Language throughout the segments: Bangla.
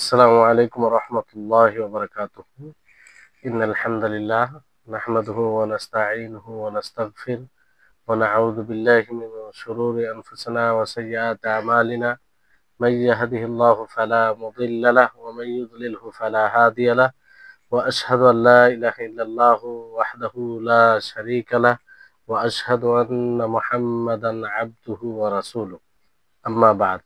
আসসালামু আলাইকুম ওয়া রাহমাতুল্লাহি ওয়া বারাকাতুহু। ইন্নাল হামদালিল্লাহ নাহমাদুহু ওয়া নাস্তাঈনুহু ওয়া নাস্তাগফির ওয়া নাউযু বিল্লাহি মিন শুরুরি আনফুসিনা ওয়া সাইয়্যাতি আমালিনা। মান ইয়াহদিহিল্লাহু ফালা মুদিল্লা লাহু ওয়া মান ইউদ্লিলহু ফালা হাদিয়া লাহু। ওয়া আশহাদু আন লা ইলাহা ইল্লাল্লাহু ওয়াহদাহু লা শারীকা লাহু ওয়া আশহাদু আন্না মুহাম্মাদান আবদুহু ওয়া রাসূলুহু। আম্মা বা'দ।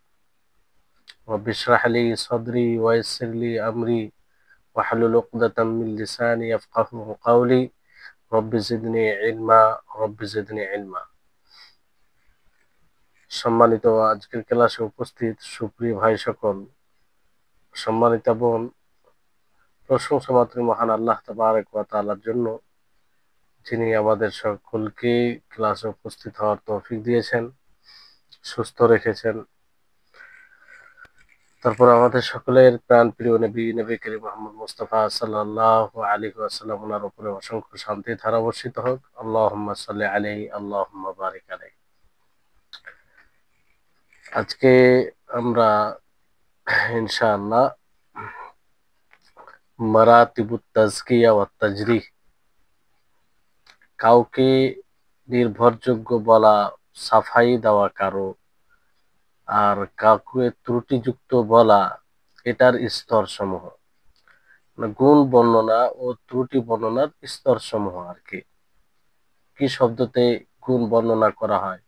রব্বি ইশরাহ লি সাদরি ওয়া ইয়াসসির লি আমরি ওয়াহলুল উকদাতাম মিন লিসানি ইয়াফকাহু কাওলি। রব্বি জিদনি ইলমা, রব্বি জিদনি ইলমা। সম্মানিত আজকের ক্লাসে উপস্থিত সুপ্রিয় ভাই সকল, সম্মানিত বোন, প্রশংসা মাত্র মহান আল্লাহ তাবারক ওয়া তাআলার জন্য, যিনি আমাদের সকলকে ক্লাসে উপস্থিত হওয়ার তৌফিক দিয়েছেন, সুস্থ রেখেছেন। তারপর আমাদের সকলের প্রাণ প্রিয় নবী করিম মুহাম্মদ মুস্তাফা সাল্লাল্লাহু আলাইহি ওয়াসাল্লাম ওনার উপরে অসংখ্য শান্তি ধারা বর্ষিত হোক। আল্লাহুম্মা সাল্লি আলাইহি, আল্লাহুম্মা বারিক আলাইহি। আজকে আমরা ইনশাআল্লাহ মারাতিবুত তাজকিয়া ওয়াত তাজরিহ, কাউকে নির্ভরযোগ্য বলা, সাফাই দেওয়া কারো, আর কাউকে ত্রুটিযুক্ত বলা, এটার স্তর সমূহ, গুণ বর্ণনা ও ত্রুটি বর্ণনার স্তর সমূহ আর কি শব্দতে গুণ বর্ণনা করা হয়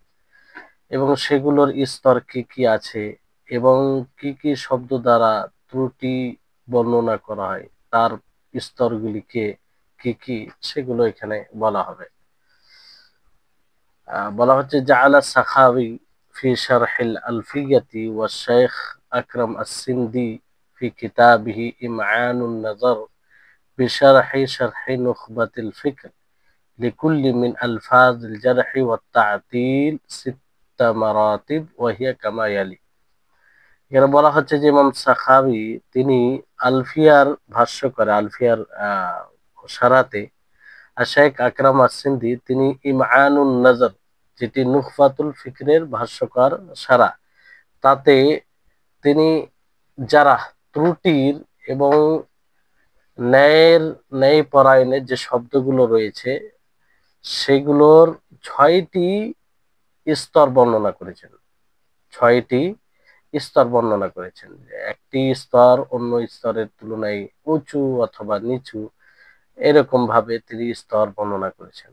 এবং সেগুলোর স্তর কি কি আছে এবং কি শব্দ দ্বারা ত্রুটি বর্ণনা করা হয়, তার স্তরগুলিকে কি সেগুলো এখানে বলা হবে। বলা হচ্ছে জাআলা সাখাওয়ী ফি শারহিল আলফিয়াতি ওয়া শাইখ আকরাম আস-সিন্দি ফি কিতাবিহি ইমআনুন নাযার বিশারহি শারহি নুখবাতিল ফিকর লিকুল্লি মিন আলফাজিল জারহি ওয়াত তা'তিল সিত্তা মারাতিব ওয়া হিয়া কামা ইয়ালি। এখানে বলা হচ্ছে যে ইমাম সাখাওয়ী তিনি আলফিয়ার ভাষ্যকার, আলফিয়ার শারাতে, আর শেখ আকরাম আস-সিন্দি তিনি ইমআনুন নাযার, যেটি নুখবাতুল ফিকরের ভাষ্যকার সারা, তাতে তিনি যারা ত্রুটির এবং ন্যায় পরায়ণের যে শব্দগুলো রয়েছে সেগুলোর 6টি স্তর বর্ণনা করেছেন। 6টি স্তর বর্ণনা করেছেন। একটি স্তর অন্য স্তরের তুলনায় উঁচু অথবা নিচু, এরকম ভাবে তিনি স্তর বর্ণনা করেছেন।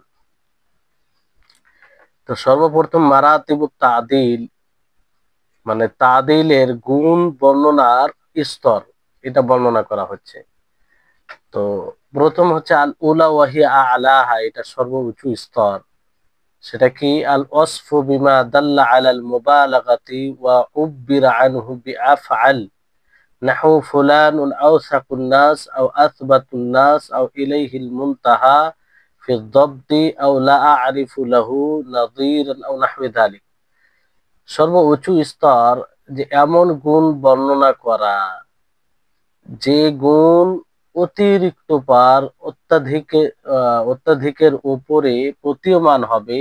তো সর্বপ্রথম মারাতিবুত তাদিল, মানে তাদিলের গুণ বর্ণনার স্তর, এটা বর্ণনা করা হচ্ছে। তো প্রথম হচ্ছে আল উলা ওয়াহিয়া আলাহা, এটা সর্বোচ্চ স্তর। সেটা কি? আল ওয়াসফু বিমা দাল্লা আলাল মুবালাগাতি ওয়া উব্বিরা আনহু বিআফআল নাহু ফুলানুন আওসাকুন নাস আও আথবাতুন নাস আও ইলাইহিল মুনতাহা ফি যাবতি আও লা আ'রিফু লাহু নাযীরান আও নাহওয়া যালিক। সর্বোচ্চ স্তর যে এমন গুণ বর্ণনা করা যে গুণ অতিরিক্ত পার অত্যাধিকের উপরে প্রতীয়মান হবে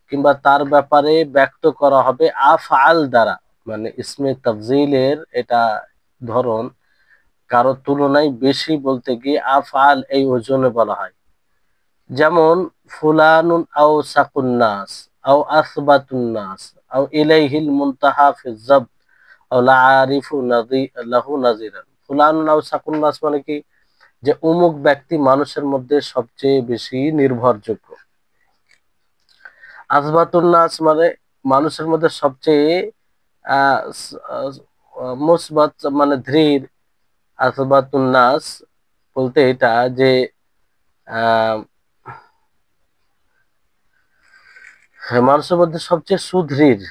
কিংবা তার ব্যাপারে ব্যক্ত করা হবে আফআল দ্বারা, মানে ইসমে তাফজিলের এটা ধরন কারো তুলনায় বেশি বলতে গিয়ে আফআল এই ওজনে বলা হয়। যেমন ফুলানুন আও সাকুন নাস আও আসবাতুন নাস আও ইলাইহিল মুনতাহা ফি যাবত আও লা আরিফু লাহু নাযীরান। ফুলানুন আও সাকুন নাস মানে কি? যে অমুক ব্যক্তি মানুষের মধ্যে সবচেয়ে বেশি নির্ভরযোগ্য। আসবাতুন নাস মানে মানুষের মধ্যে সবচেয়ে মুসবাত মানে ধীর। আসবাতুন নাস বলতে এটা যে মানুষের মধ্যে সবচেয়ে সুদৃঢ়,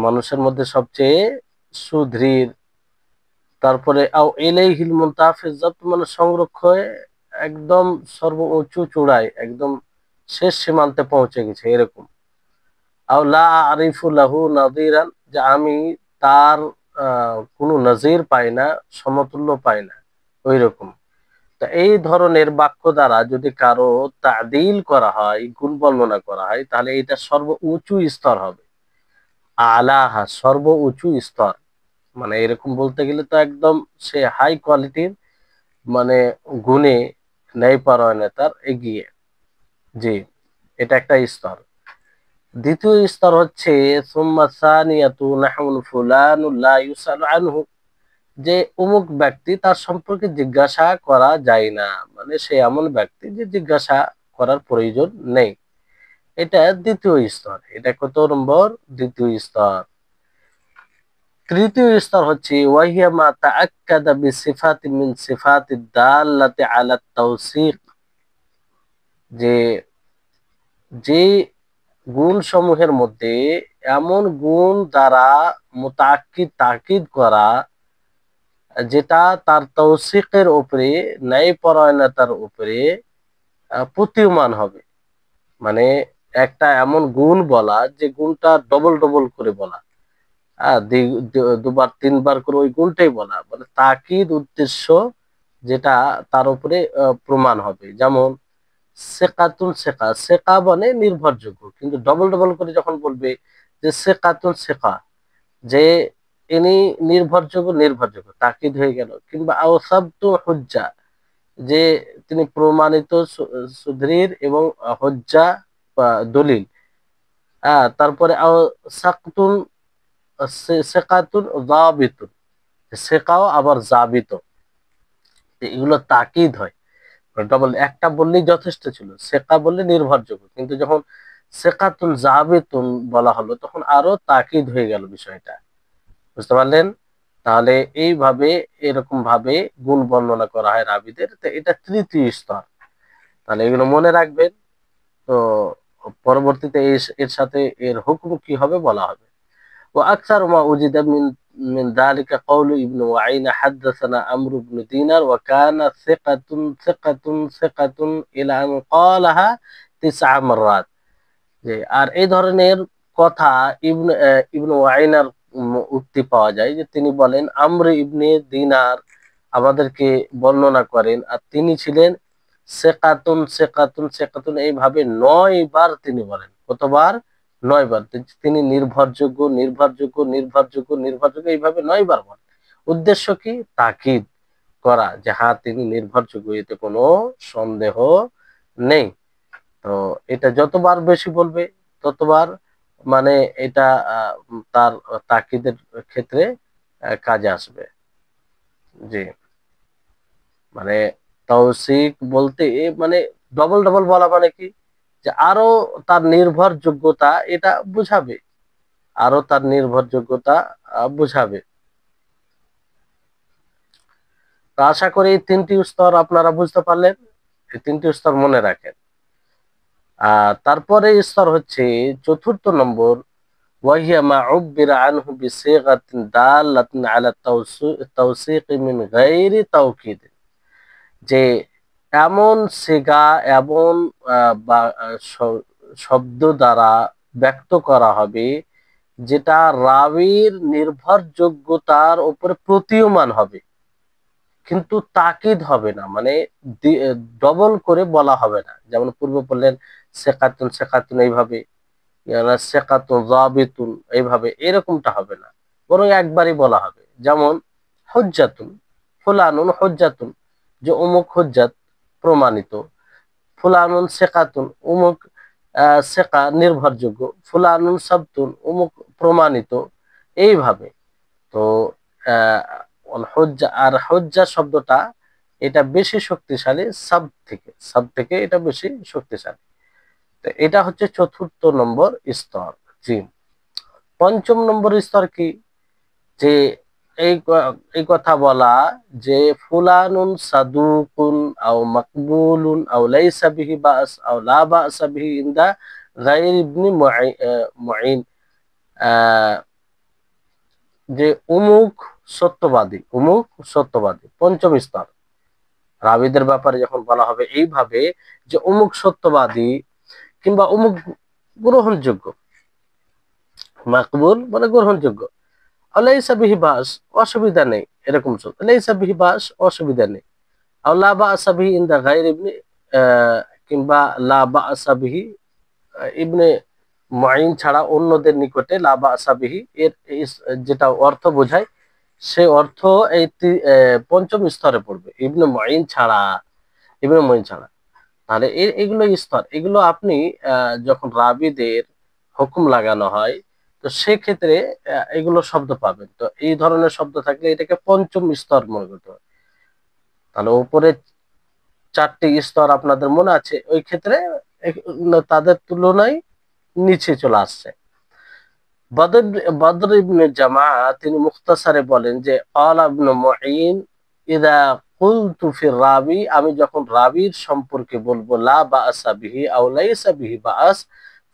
মানুষের মধ্যে সবচেয়ে সুদৃঢ়। তারপরে আও ইলাইহিল মুনতাহা ফি যাবত মানে সংরক্ষণে একদম সর্বোচ্চ চূড়ায়, একদম শেষ সীমান্তে পৌঁছে গেছে, এরকম। আও লা আরিফু লাহু নাযীরান, যে আমি তার কোনো নজির পাই না, সমতুল্য পাই না, ওই রকম। তা এই ধরনের বাক্য দ্বারা যদি কারো তাদিল করা হয়, গুণ বর্ণনা করা হয়, তাহলে এটা সর্বোচ্চ স্তর হবে। আলাহা সর্বোচ্চ স্তর, মানে এরকম বলতে গেলে তো একদম সে হাই কোয়ালিটির, মানে গুণে ন্যায়পরায়ণতার এগিয়ে। জি, এটা একটা স্তর। দ্বিতীয় স্তর হচ্ছে সুম্মা সানিয়াতু নাহুন ফুলানুন লা ইউসালু আনহু, যে অমুক ব্যক্তি তার সম্পর্কে জিজ্ঞাসা করা যায় না, মানে সে এমন ব্যক্তি যে জিজ্ঞাসা করার প্রয়োজন নেই। এটা দ্বিতীয় স্তর। এটা কত নম্বর? দ্বিতীয় স্তর। তৃতীয় স্তর হচ্ছে ওয়াহিয়া মা তাআক্কাদা বিসিফাতিন মিন সিফাতিদ দাল্লাতি আলা তাওসীক, যে যে গুণ সমূহের মধ্যে এমন গুণ দ্বারা মুতাআক্কিদ তাকিদ করা, যেটা তার তৌসিকের উপরে, ন্যায়পরায়ণতার উপরে প্রতীয়মান হবে। মানে একটা এমন গুণ বলা যে গুণটা ডবল ডবল করে বলা, দুবার তিনবার করে ওই গুণটাই বলা, মানে তাকিদ উদ্দেশ্য যেটা তার উপরে প্রমাণ হবে। যেমন সেকাতুন সেকা, সেকা মানে নির্ভরযোগ্য, কিন্তু ডবল ডবল করে যখন বলবে যে সেকাতুন সেকা, যে ইনি নির্ভরযোগ্য, নির্ভরযোগ্য তাকিদ হয়ে গেল। কিংবা আওসাবতু হুজ্জা, যে তিনি প্রমাণিত সুদৃঢ় এবং হজ্জা বা দলিল। তারপরে আও সাকতুন সেকাতুন জাবিতুন, সেকাও আবার জাবিত, এগুলো তাকিদ হয়। ডবল একটা বললেই যথেষ্ট ছিল, সেকা বললে নির্ভরযোগ্য, কিন্তু যখন সেকাতুন জাবিতুন বলা হলো তখন আরো তাকিদ হয়ে গেল বিষয়টা। বুঝতে পারলেন? তাহলে এইভাবে, এরকম ভাবে গুণ বর্ণনা করা হয় রাবীদের। তো এটা তৃতীয় স্তর। তাহলে এগুলো মনে রাখবেন। তো পরবর্তীতে এর সাথে এর হুকুম কি হবে বলা হবে। وأكثر ما وجد من ذلك قول ابن وعين حدثنا عمرو بن دينار وكان ثقة ثقة ثقة إلى أن قالها 9 مرات। যে আর এই ধরনের কথা ইবনে ওয়াইনার উক্তি পাওয়া যায়, যে তিনি বলেন আমর ইবনে দিনার আমাদেরকে বর্ণনা করেন, আর তিনি ছিলেন সেকাতুন সেকাতুন সেকাতুন, এইভাবে 9 বার তিনি বলেন। কতবার? 9 বার। তিনি নির্ভরযোগ্য নির্ভরযোগ্য নির্ভরযোগ্য নির্ভরযোগ্য, এইভাবে 9 বার বলেন। উদ্দেশ্য কি? তাকিদ করা যে হ্যাঁ তিনি নির্ভরযোগ্য, এতে কোনো সন্দেহ নেই। তো এটা যতবার বেশি বলবে ততবার, মানে এটা তার তাকিদের ক্ষেত্রে কাজে আসবে। জি, মানে তৌসিক বলতে মানে ডবল ডবল বলা মানে কি, যে আরো তার নির্ভরযোগ্যতা এটা বুঝাবে, আরো তার নির্ভরযোগ্যতা বুঝাবে। তো আশা করি এই 3টি স্তর আপনারা বুঝতে পারলেন। এই 3টি স্তর মনে রাখেন। তারপরে স্তর হচ্ছে 4র্থ নম্বর, وهي ما عبر عنه بصيغة دالة على التوثيق من غير توكيد, যে এমন সিগা, এমন শব্দ দ্বারা ব্যক্ত করা হবে যেটা রাবীর নির্ভরযোগ্যতার উপরে প্রতীয়মান হবে, কিন্তু তাকিদ হবে না, মানে ডবল করে বলা হবে না। যেমন পূর্বে বললেন সেকাতুন সেকাতুন এইভাবে, সেকাতুন যাবিতুন এইভাবে, এরকমটা হবে না, বরং একবারই বলা হবে। যেমন হুজ্জাতুন, ফুলানুন হুজ্জাতুন, যে অমুক হুজ্জাত প্রমাণিত, ফুলানুন সেকাতুন, অমুক সেকা নির্ভরযোগ্য, ফুলানুন সাবতুন, অমুক প্রমাণিত, এইভাবে। তো হুজ্জা আর হুজ্জা শব্দটা এটা বেশি শক্তিশালী সাব থেকে এটা বেশি শক্তিশালী। তো এটা হচ্ছে 4র্থ নম্বর স্তর। জি, 5ম নম্বর স্তর কি? যে এই কথা বলা যে ফুলানুন সাদুকুন আও মাকবুলুন আও লাইসা বিহি বাস আও লা বাসা বিহি ইনদা গায়র ইবনে মুঈন, যে অমুক সত্যবাদী, অমুক সত্যবাদী। 5ম স্তর রাবীদের ব্যাপারে যখন বলা হবে এইভাবে, যে অমুক সত্যবাদী কিংবা অমুক গ্রহণযোগ্য, মাকবুল মানে গ্রহণযোগ্য, লাইসা বিহি বাস অসুবিধা নেই, এরকম লাইসা বিহি বাস অসুবিধা নেই, আও লা বাসা বিহি ইনদা গায়র ইবনে, কিংবা লা বাসা বিহি ইবনে মুঈন ছাড়া অন্যদের নিকটে লা বাসা বিহি, এর যেটা অর্থ বোঝায় সে অর্থ এই পঞ্চম স্তরে পড়বে ইবনে মুঈন ছাড়া। ইবনে মুঈন ছাড়া তাহলে এগুলো স্তর, এগুলো আপনি যখন রাবিদের হুকুম লাগানো হয় তো সেক্ষেত্রে এগুলো শব্দ পাবেন। তো এই ধরনের শব্দ থাকলে এটাকে পঞ্চম স্তর মনে করতে হবে। তাহলে উপরে চারটি স্তর আপনাদের মনে আছে, ওই ক্ষেত্রে তাদের তুলনায় নিচে চলে আসছে। বদর বদর ইবনে জামা তিনি মুখতাসারে বলেন যে ক্বালা ইবনে মুঈন ইযা কুলতু ফির রাবি, আমি যখন রাবির সম্পর্কে বলবো লা বাআসা বিহি আও লাইসা বিহি বাআস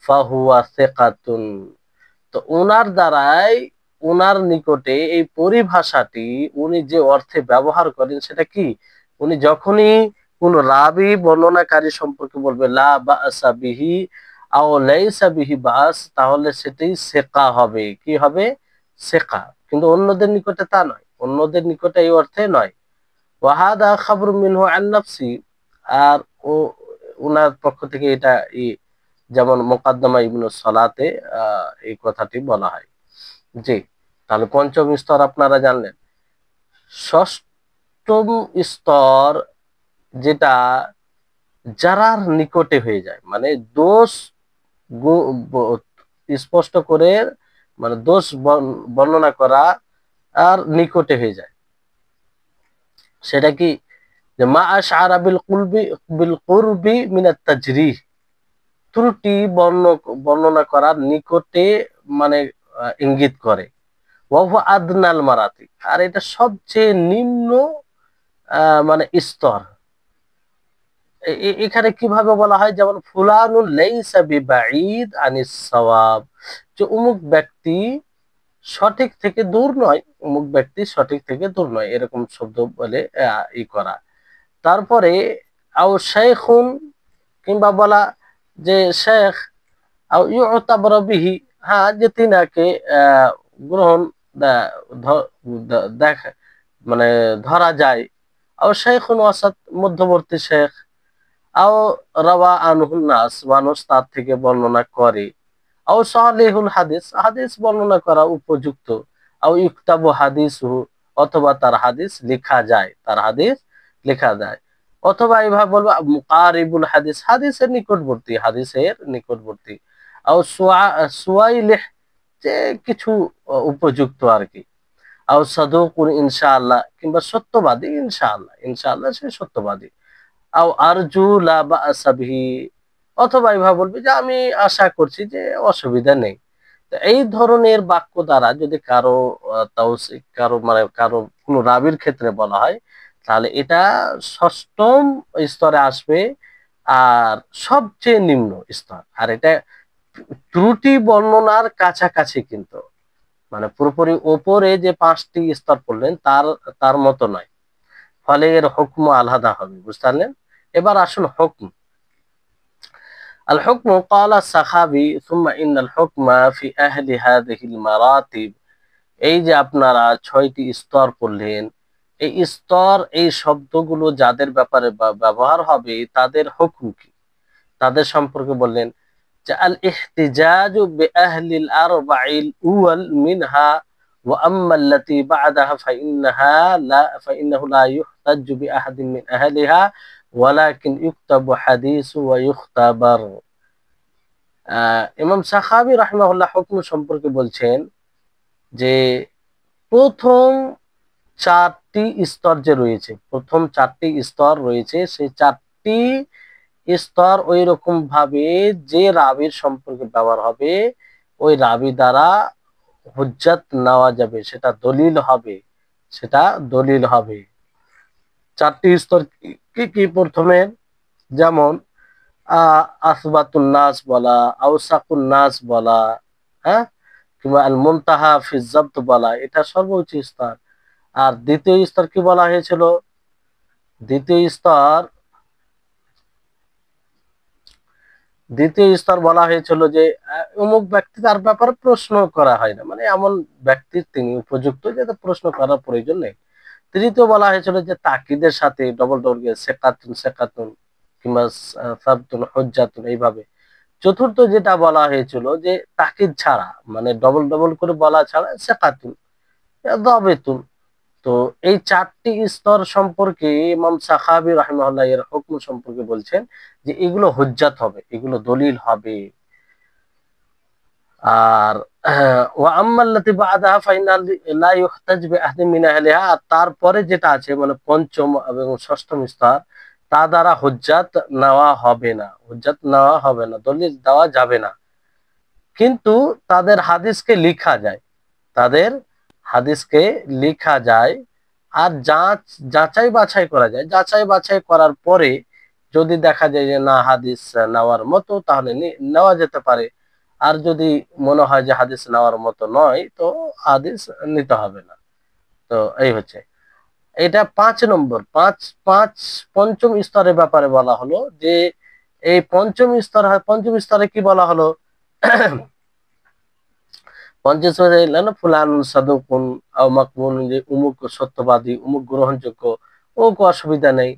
ফাহুয়া সিকাতুন, তো ওনার দ্বারাই ওনার নিকটে এই পরিভাষাটি উনি যে অর্থে ব্যবহার করেন সেটা কি, উনি যখনই কোন রাবি বর্ণনাকারী সম্পর্কে বলবে লা বাআসা বিহি আও লাইসা বিহি বাস, তাহলে সেটাই সেকা হবে, কি হবে, সেকা। কিন্তু অন্যদের নিকটে তা নয়, অন্যদের নিকটে এই অর্থে নয়। ওয়াহাদা খাবর মিনহু আন নাফসি, আর ও উনার পক্ষ থেকে এটা যেমন মোকাদ্দমা ইবনু সলাতে এই কথাটি বলা হয়। জি, তাহলে পঞ্চম স্তর আপনারা জানলেন। ষষ্ঠম স্তর যেটা যারার নিকটে হয়ে যায়, মানে দোষ স্পষ্ট করে, মানে দোষ বর্ণনা করা আর নিকটে হয়ে যায়, সেটা কি, যে মা আশআরা বিল কুরবি মিনাত তাজরিহ, ত্রুটি বর্ণনা করার নিকটে, মানে ইঙ্গিত করে। ওয়াহু আদনাল মারাতি, আর এটা সবচেয়ে নিম্ন মানে স্তর। এখানে কিভাবে বলা হয়, যেমন ফুলানুন লাইসা বিবাঈদ আনিস সাওয়াব, যে অমুক ব্যক্তি সঠিক থেকে দূর নয়, অমুক ব্যক্তি সঠিক থেকে দূর নয়, এরকম শব্দ বলে করা। তারপরে আও শাইখুন, কিংবা বলা যে শেখ, আও ইউতাবার বিহি, হ্যাঁ যে তিনাকে গ্রহণ দেখা, মানে ধরা যায়। আও শেখুন ওয়াসাত, মধ্যবর্তী শেখ। আও রাওয়া আনহুন নাস, মানুষ তার থেকে বর্ণনা করে। আও সালিহুল হাদিস, হাদিস বর্ণনা করা উপযুক্ত। আও ইকতাবু হাদিসহু, অথবা তার হাদিস লেখা যায়, তার হাদিস লেখা যায়। অথবা এইভাবে বলবো মুকারিবুল হাদিস, হাদিসের নিকটবর্তী, হাদিসের নিকটবর্তী। আও সুয়াইলিহ, যে কিছু উপযুক্ত আর কি। আও সাদুকুন ইনশাআল্লাহ, কিংবা সত্যবাদী ইনশাআল্লাহ, ইনশাআল্লাহ সে সত্যবাদী। আও আরজু লা বাআসা বিহি, অথবা এইভাবে বলবে যে আমি আশা করছি যে অসুবিধা নেই। তো এই ধরনের বাক্য দ্বারা যদি কারো তাওসিক, কারো মানে কারো কোনো রাবির ক্ষেত্রে বলা হয়, তাহলে এটা ষষ্ঠম স্তরে আসবে, আর সবচেয়ে নিম্ন স্তর। আর এটা ত্রুটি বর্ণনার কাছাকাছি, কিন্তু মানে পুরোপুরি ওপরে যে পাঁচটি স্তর পড়লেন তার তার মতো নয়, ফলে এর হুকম আলাদা হবে, বুঝতে পারলেন। এবার আসুন হুকম। আল হুকম ক্বালা সাখাবী সুম্মা ইন্নাল হুকমা ফি আহলি হাযিহিল মারাতিব, এই যে আপনারা ছয়টি স্তর পড়লেন, এই স্তর, এই শব্দগুলো যাদের ব্যাপারে ব্যবহার হবে তাদের হুকুম কি, তাদের সম্পর্কে বললেন যে আল ইহতিজাজু বিআহলিল আরবাইল উওয়াল মিনহা ওয়া আম্মা আল্লাতী বা'দাহা ফাইন্নাহু লা ইহতাজ্জু বিআহাদিন মিন আহলিহা ওয়ালাকিন ইউকতাবু হাদিসু ওয়া ইখতাবার। ইমাম সাখাবী রাহিমাহুল্লাহ হুকম সম্পর্কে বলছেন যে প্রথম চারটি স্তর যে রয়েছে, প্রথম চারটি স্তর রয়েছে, সেই চারটি স্তর ওই রকম ভাবে যে রাবির সম্পর্কে ব্যবহার হবে, ওই রাবি দ্বারা হুজ্জাত নেওয়া যাবে, সেটা দলিল হবে, সেটা দলিল হবে। চারটি স্তর কি কি, প্রথমে যেমন আসবাতুন নাস বলা, আওসাকুন নাস বলা, হ্যাঁ, কিংবা আল মুনতাহা ফি যাবত বলা, এটা সর্বোচ্চ স্তর। আর দ্বিতীয় স্তর কি বলা হয়েছিল, দ্বিতীয় স্তর দ্বিতীয় স্তর বলা হয়েছিল যে অমুক ব্যক্তি, তার ব্যাপারে প্রশ্ন করা হয় না, মানে এমন ব্যক্তি তিনি উপযুক্ত যে প্রশ্ন করার প্রয়োজন নেই। তৃতীয় বলা হয়েছিল যে তাকিদের সাথে ডবল ডবল সেকাতুন সেকাতুন, কিংবা সাবতুন হুজ্জাতুন, এইভাবে। চতুর্থ যেটা বলা হয়েছিল যে তাকিদ ছাড়া, মানে ডবল ডবল করে বলা ছাড়া সেকাতুন দাবেতুন, তো এই 4টি স্তর সম্পর্কে ইমাম সাখাবী রাহিমাহুল্লাহ এর হুকম সম্পর্কে বলছেন যে এগুলো হুজ্জাত হবে, এগুলো দলিল হবে। আর ওয়া আম্মাল্লাতী বা'দাহা ফাইনাল লা ইউহতাজ বিআহদিন মিন আহলিহা, আর তারপরে যেটা আছে মানে পঞ্চম এবং ষষ্ঠম স্তর, তা দ্বারা হুজ্জাত নেওয়া হবে না, হুজ্জাত নেওয়া হবে না, দলিল দেওয়া যাবে না। কিন্তু তাদের হাদিসকে লিখা যায়, তাদের হাদিসকে লিখা যায়। আর যাচাই বাছাই করা যায়, যাচাই বাছাই করার পরে যদি দেখা যায় যে না হাদিস নেওয়ার মতো, তাহলে নেওয়া যেতে পারে। আর যদি মনে হয় যে হাদিস নেওয়ার মতো নয়, তো হাদিস নিতে হবে না। তো এই হচ্ছে এটা 5 নম্বর, পাঁচ পাঁচ পঞ্চম স্তরের ব্যাপারে বলা হলো যে এই পঞ্চম স্তরে কি বলা হলো? পঞ্চম স্তরে ফুলান সাদুকুন আও মাকবুল, যে উমুক সত্যবাদী, উমুক গ্রহণযোগ্য, অমুক অসুবিধা নেই,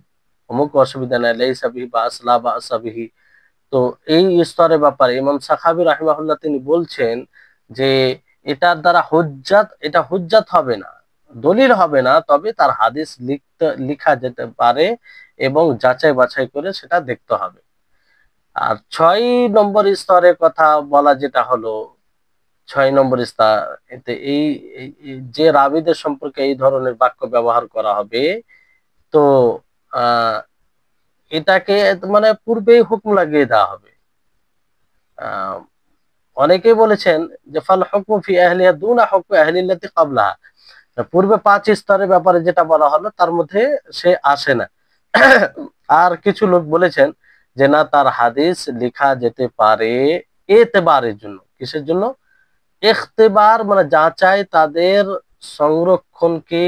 অমুক অসুবিধা নেই, লাইসা বিহি বা আসলা বা আসাবিহি। তো এই স্তরের ব্যাপারে ইমাম সাখাবী রাহিমাহুল্লাহ তিনি বলছেন যে এটার দ্বারা হুজ্জাত, এটা হুজ্জাত হবে না, দলিল হবে না, তবে তার হাদিস লিখা যেতে পারে এবং যাচাই বাছাই করে সেটা দেখতে হবে। আর 6 নম্বর স্তরের কথা বলা যেটা হলো, 6 নম্বর স্তর, এতে এই যে রাবীদের সম্পর্কে এই ধরনের বাক্য ব্যবহার করা হবে, তো আহ এটাকে মানে পূর্বেই হুকুম লাগিয়ে দেওয়া হবে। আহ অনেকেই বলেছেন যে ফাল হুকমু ফি আহলিহা দুনা হুকমি আহলিল্লাতি ক্বাবলাহা, পূর্বে 5 স্তরের ব্যাপারে যেটা বলা হলো তার মধ্যে সে আসে না। আর কিছু লোক বলেছেন যে না, তার হাদিস লেখা যেতে পারে এতেবারের জন্য। কিসের জন্য? ইখতিবার মানে যাচাই, তাদের সংরক্ষণকে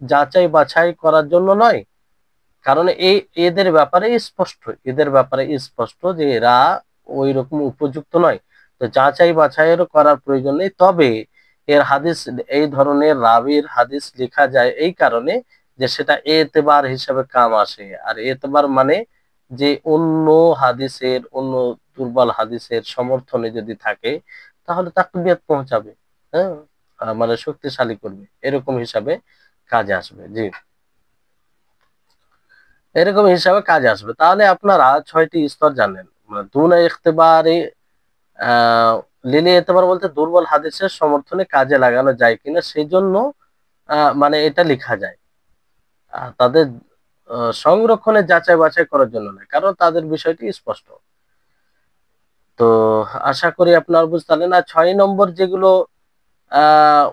যাচাই বাছাই করার জন্য নয়। কারণ এদের ব্যাপারে স্পষ্ট, এদের ব্যাপারে স্পষ্ট যে এরা ওই রকম উপযুক্ত নয়। তো যাচাই বাছাইয়ের করার প্রয়োজন নেই। তবে এর হাদিস, এই ধরনের রাবির হাদিস লেখা যায় এই কারণে যে সেটা এতেবার হিসাবে কাম আসে। আর এতেবার মানে যে অন্য হাদিসের, অন্য দুর্বল হাদিসের সমর্থনে যদি থাকে, তাহলে তাকবিয়াত পৌঁছাবে। হ্যাঁ, মানে শক্তিশালী করবে, এরকম হিসাবে কাজে আসবে। জি, এরকম হিসাবে কাজে আসবে। তাহলে আপনারা 6টি স্তর জানেন। মানে দুনা ইখতিবারে আহ লিলি এতেবার বলতে দুর্বল হাদিসের সমর্থনে কাজে লাগানো যায় কিনা সেই জন্য মানে এটা লেখা যায়। তাদের সংরক্ষণে যাচাই বাছাই করার জন্য নয়, কারণ তাদের বিষয়টি স্পষ্ট। তো আশা করি আপনারা বুঝতে পারলেন। আর 6 নম্বর যেগুলো আহ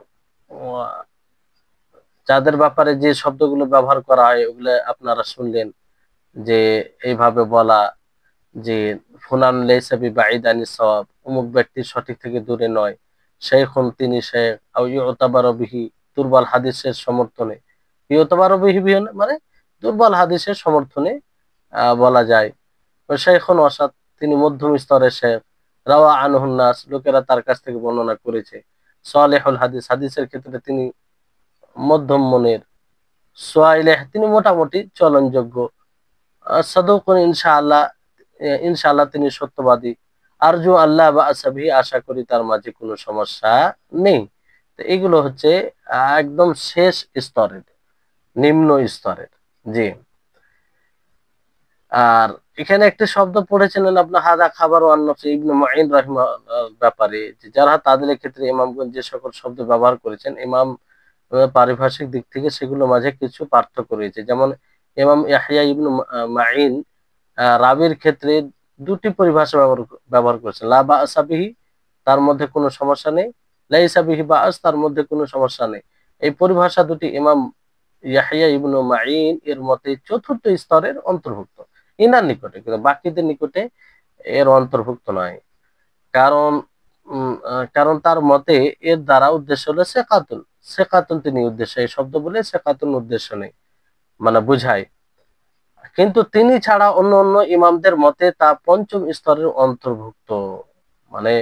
যাদের ব্যাপারে যে শব্দগুলো ব্যবহার করা হয় ওগুলো আপনারা শুনলেন, যে এইভাবে বলা যে ফুলান লাইসা বিবাঈদ আনিস সাওয়াব, অমুক ব্যক্তি সঠিক থেকে দূরে নয়, শাইখুন তিনি শেখ, আও ইউতাবারু বিহি, দুর্বল হাদিসের সমর্থনে, ইউতাবারু বিহি মানে দুর্বল হাদিসের সমর্থনে বলা যায়। শাইখুন ওয়াসাত, তিনি মধ্যম স্তরের শেখ, রাওয়া আনহুন নাস, লোকেরা তার কাছ থেকে বর্ণনা করেছে, সালেহুল হাদিস, হাদিসের ক্ষেত্রে তিনি মধ্যম মনের, সোয়াইলেহ, তিনি মোটামুটি চলনযোগ্য, সাদুকুন ইনশাআল্লাহ, ইনশাআল্লাহ তিনি সত্যবাদী, আরজু আল্লাহ বা আসাবি, আশা করি তার মাঝে কোনো সমস্যা নেই। তো এগুলো হচ্ছে একদম শেষ স্তরের, নিম্ন স্তরের। জি। আর এখানে একটি শব্দ পড়েছিলেন আপনার হাদা খাবার ও আন্নফসি ইবনে মুঈন ব্যাপারে, যে যারা তাদের ক্ষেত্রে ইমামগণ যে সকল শব্দ ব্যবহার করেছেন, ইমাম পারিভাষিক দিক থেকে সেগুলোর মাঝে কিছু পার্থক্য রয়েছে। যেমন ইমাম ইয়াহইয়া ইবনে মাঈন রাবির ক্ষেত্রে 2টি পরিভাষা ব্যবহার করেছেন। লা বা'সা বিহি, তার মধ্যে কোনো সমস্যা নেই, লাইসা বিহি বা'স, তার মধ্যে কোনো সমস্যা নেই। এই পরিভাষা দুটি ইমাম ইয়াহইয়া ইবনে মাঈন এর মতে 4র্থ স্তরের অন্তর্ভুক্ত, ইনার নিকটে, কিন্তু বাকিদের নিকটে এর অন্তর্ভুক্ত নয়। কারণ কারণ তার মতে এর দ্বারা উদ্দেশ্য হলো সেকাতুন, সেকাতুন তিনি উদ্দেশ্য, এই শব্দ বলে সেকাতুন উদ্দেশ্য নেই, মানে বুঝায়। কিন্তু তিনি ছাড়া অন্য অন্য ইমামদের মতে তা 5ম স্তরের অন্তর্ভুক্ত, মানে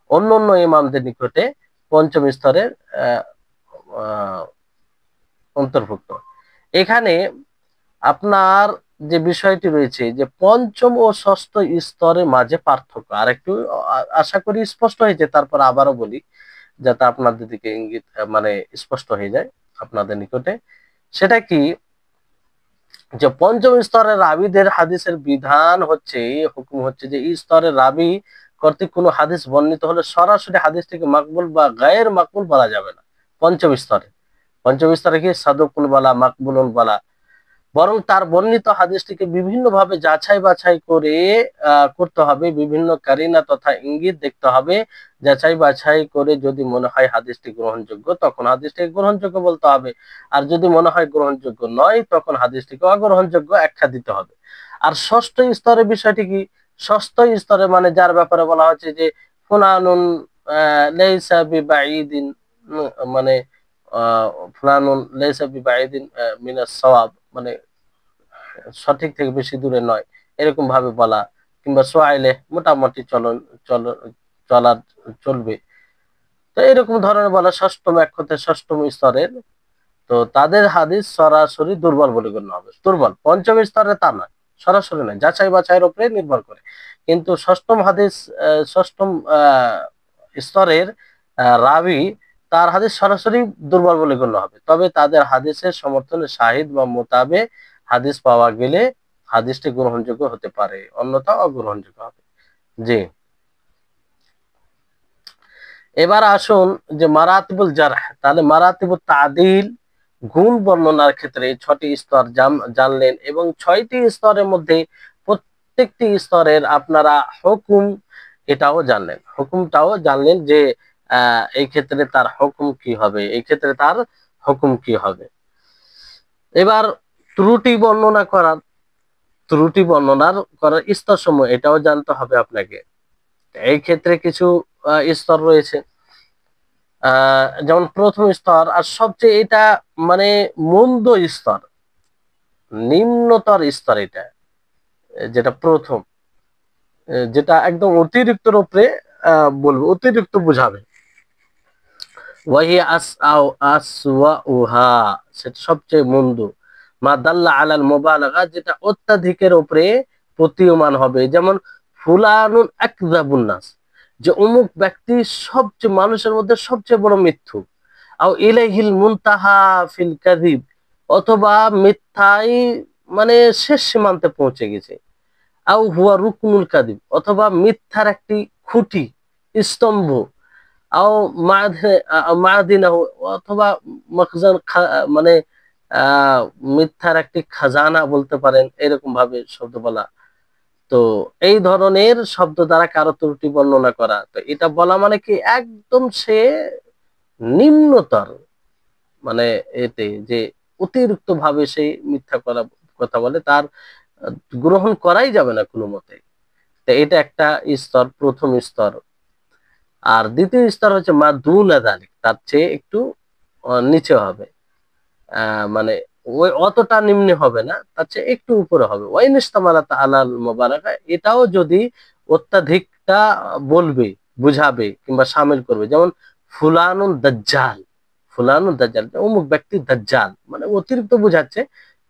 অন্য অন্য ইমামদের নিকটে 5ম স্তরের আহ, আহ, অন্তর্ভুক্ত। এখানে আপনার যে বিষয়টি রয়েছে যে পঞ্চম ও ষষ্ঠ স্তরের মাঝে পার্থক্য আর একটু আশা করি স্পষ্ট হয়েছে, তারপর আবারও বলি যাতে আপনাদের দিকে ইঙ্গিত মানে স্পষ্ট হয়ে যায়। আপনাদের নিকটে, সেটা কি যে পঞ্চম স্তরের রাবীদের হাদিসের বিধান হচ্ছে, হুকুম হচ্ছে যে এই স্তরের রাবী কর্তৃক কোনো হাদিস বর্ণিত হলে সরাসরি হাদিসটিকে মাকবুল বা গায়ের মাকবুল বলা যাবে না। পঞ্চম স্তরে, পঞ্চম স্তরে কি সাদুকুল বলা, মাকবুলুল বলা, বরং তার বর্ণিত হাদিসটিকে বিভিন্নভাবে যাচাই বাছাই করে করতে হবে, বিভিন্ন কারিনা তথা ইঙ্গিত দেখতে হবে, যাচাই বাছাই করে যদি মনে হয় হাদিসটি গ্রহণযোগ্য তখন হাদিসটিকে গ্রহণযোগ্য বলতে হবে, আর যদি মনে হয় গ্রহণযোগ্য নয় তখন হাদিসটিকে অগ্রহণযোগ্য আখ্যা দিতে হবে। আর ষষ্ঠ স্তরের বিষয়টি কি, ষষ্ঠ স্তরে মানে যার ব্যাপারে বলা হচ্ছে যে ফুলানুন লাইসা বিবাঈদিন, মানে ফুলানুন লাইসা বিবাঈদিন মিনাস সাওয়াব, মানে সঠিক থেকে বেশি দূরে নয়, এরকম ভাবে বলা, কিংবা সোয়াইলে মোটামুটি চলা চলবে, তো এরকম ধরনের বলা ষষ্ঠম, এক কথায় ষষ্ঠম স্তরের। তো তাদের হাদিস সরাসরি দুর্বল বলে গণ্য হবে, দুর্বল। পঞ্চম স্তরে তা নয়, সরাসরি নয়, যাচাই বাছাইয়ের উপরে নির্ভর করে। কিন্তু ষষ্ঠম হাদিস, ষষ্ঠম স্তরের রাবি, তার হাদিস সরাসরি দুর্বল বলে গণ্য হবে, তবে তাদের হাদিসের সমর্থনে শাহিদ বা মোতাবে হাদিস পাওয়া গেলে হাদিসটি গ্রহণযোগ্য হতে পারে, অন্যথা অগ্রহণযোগ্য হবে। জি, এবার আসুন যে মারাতিবুল জারহ, তাহলে মারাতিবুল তাদিল গুণ বর্ণনার ক্ষেত্রে এই 6টি স্তর জানলেন, এবং 6টি স্তরের মধ্যে প্রত্যেকটি স্তরের আপনারা হুকুম এটাও জানলেন, হুকুমটাও জানলেন যে এই ক্ষেত্রে তার হুকুম কি হবে, এই ক্ষেত্রে তার হুকুম কি হবে। এবার ত্রুটি বর্ণনা করার, ত্রুটি বর্ণনার করার স্তরসমূহ এটাও জানতে হবে আপনাকে। এই ক্ষেত্রে কিছু স্তর রয়েছে, যেমন প্রথম স্তর, আর সবচেয়ে এটা মানে মন্দ স্তর, নিম্নতর স্তর এটা, যেটা প্রথম, যেটা একদম অতিরিক্ত উপরে বলবো, অতিরিক্ত বুঝাবে, ওয়াহি আসওয়াউহা, সেটা সবচেয়ে মন্দ, মা দাল্লা আলাল মুবালাগা, যেটা অত্যাধিকের উপরে প্রতীয়মান হবে, যেমন ফুলানুন আকযাবুন নাস, যে অমুক ব্যক্তি সবচেয়ে মানুষের মধ্যে সবচেয়ে বড় মিথ্যুক, আও ইলাইহিল মুনতাহা ফিল কাযিব, অথবা মিথ্যাই মানে শেষ সীমান্তে পৌঁছে গেছে, আও হুয়া রুকনুল কাযিব, অথবা মিথ্যার একটি খুঁটি, স্তম্ভ, আও মাদিনাহু, অথবা মখজান, মানে মিথ্যার একটি খাজানা বলতে পারেন, এরকম ভাবে শব্দ বলা। তো এই ধরনের শব্দ দ্বারা কারো ত্রুটি বর্ণনা করা, তো এটা বলা মানে কি একদম সে নিম্নতর, মানে এতে যে অতিরিক্ত ভাবে সে মিথ্যা কথা বলে, তার গ্রহণ করাই যাবে না কোনো মতে। তো এটা একটা স্তর, প্রথম স্তর। আর দ্বিতীয় স্তর হচ্ছে মা দুনা যালিক, তার চেয়ে একটু নিচে হবে, মানে ওই অতটা নিম্নে হবে না, তার চেয়ে একটু উপরে হবে। ওয়াইন ইস্তামালাত আলাল মুবালাগা, এটাও যদি অত্যাধিকটা বলবে, বুঝাবে কিংবা শামিল করবে, যেমন ফুলানুন দাজ্জাল, ফুলানুন দাজ্জাল, অমুক ব্যক্তি দাজ্জাল, মানে অতিরিক্ত বুঝাচ্ছে,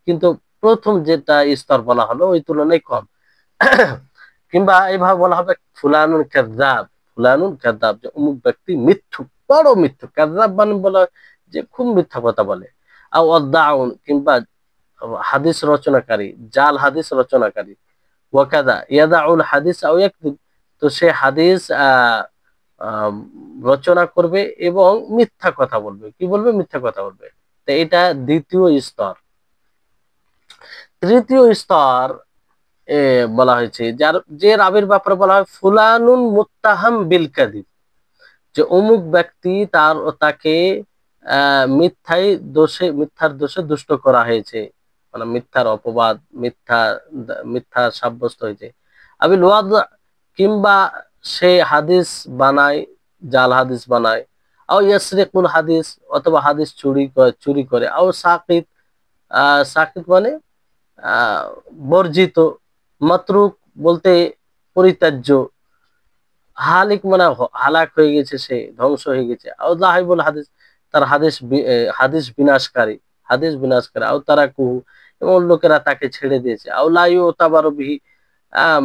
কিন্তু প্রথম যেটা স্তর বলা হলো ওই তুলনায় কম। কিংবা এইভাবে বলা হবে ফুলানুন কাযযাব, ফুলানুন কাযযাব, যে অমুক ব্যক্তি মিথ্যুক, বড় মিথ্যুক, কাযযাব মানে বলা যে খুব মিথ্যা কথা বলে, আও আদাউন, কিংবা হাদিস রচনাকারী, জাল হাদিস রচনাকারী, ওয়াকাদা ইয়াদাউল হাদিস আও ইয়াকদিব, তো সে হাদিস রচনা করবে এবং মিথ্যা কথা বলবে, কি বলবে, মিথ্যা কথা বলবে। তো এটা দ্বিতীয় স্তর। তৃতীয় স্তর বলা হয়েছে যার, যে রাবির ব্যাপারে বলা হয় ফুলানুন মুত্তাহাম বিল কাযিব, যে অমুক ব্যক্তি তাকে মিথ্যার দোষে দুষ্ট করা হয়েছে, মানে মিথ্যার অপবাদ, মিথ্যা সাব্যস্ত হয়েছে। আবিল ওয়াদ, কিংবা সে হাদিস বানায়, জাল হাদিস বানায়, আও ইয়াসরিকুল হাদিস, অথবা হাদিস চুরি করে, আও সাকিত, সাকিত মানে বর্জিত, মাতরুক বলতে পরিত্যাজ্য, হালিক মানে হালাক হয়ে গেছে, সে ধ্বংস হয়ে গেছে, আও জাহিবুল হাদিস, তার হাদিস বিনাশকারী, হাদিস বিনাশকারী, আও তারাকুহু, এবং লোকেরা তাকে ছেড়ে দিয়েছে, আও লা ইউতাবারু বিহি,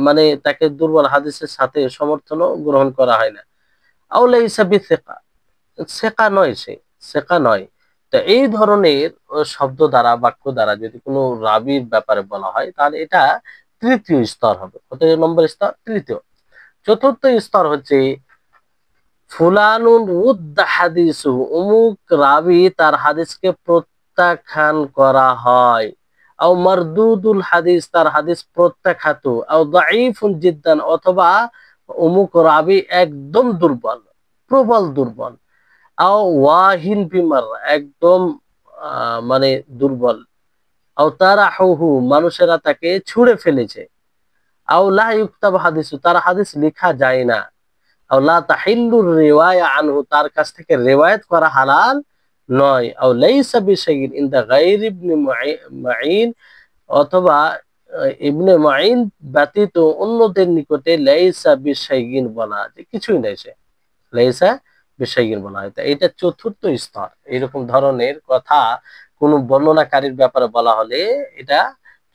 মানে তাকে দুর্বল হাদিসের সাথে সমর্থনও গ্রহণ করা হয় না, আও লাইসা বিসিকা, সেকা নয়, সে সেকা নয়, তো এই ধরনের শব্দ দ্বারা বাক্য দ্বারা যদি কোনো রাবির ব্যাপারে বলা হয় তাহলে এটা তৃতীয় স্তর হবে। কত নম্বর স্তর? তৃতীয়। চতুর্থ স্তর হচ্ছে ফুলানুন রুদ্দা হাদিসু, অমুক রাবি তার হাদিসকে প্রত্যাখ্যান করা হয়, আও মারদুদুল হাদিস, তার হাদিস প্রত্যাখ্যাত, আও দাঈফুন জিদ্দান, অথবা অমুক রাবি একদম দুর্বল, প্রবল দুর্বল, আও ওয়াহিন বিমার, একদম মানে দুর্বল, আও তারাহুহু, মানুষেরা তাকে ছুঁড়ে ফেলেছে, আও লা ইউক্তাব হাদিসু, তার হাদিস লেখা যায় না, আও লা তাহিল্লুর রিওয়ায়া আনহু, তার কাছ থেকে রিওয়ায়াত করা হালাল নয়, আও লাইসা বিশাইইন ইনদা গায়রি ইবনে মাঈন, অথবা ইবনে মাঈন ব্যতীত অন্যদের নিকটে লাইসা বিশাইইন বলা, যে কিছুই নাই, সে লাইসা বিশাইইন বলা হয়। এটা চতুর্থ স্তর। এরকম ধরনের কথা কোন বর্ণনাকারীর ব্যাপারে বলা হলে এটা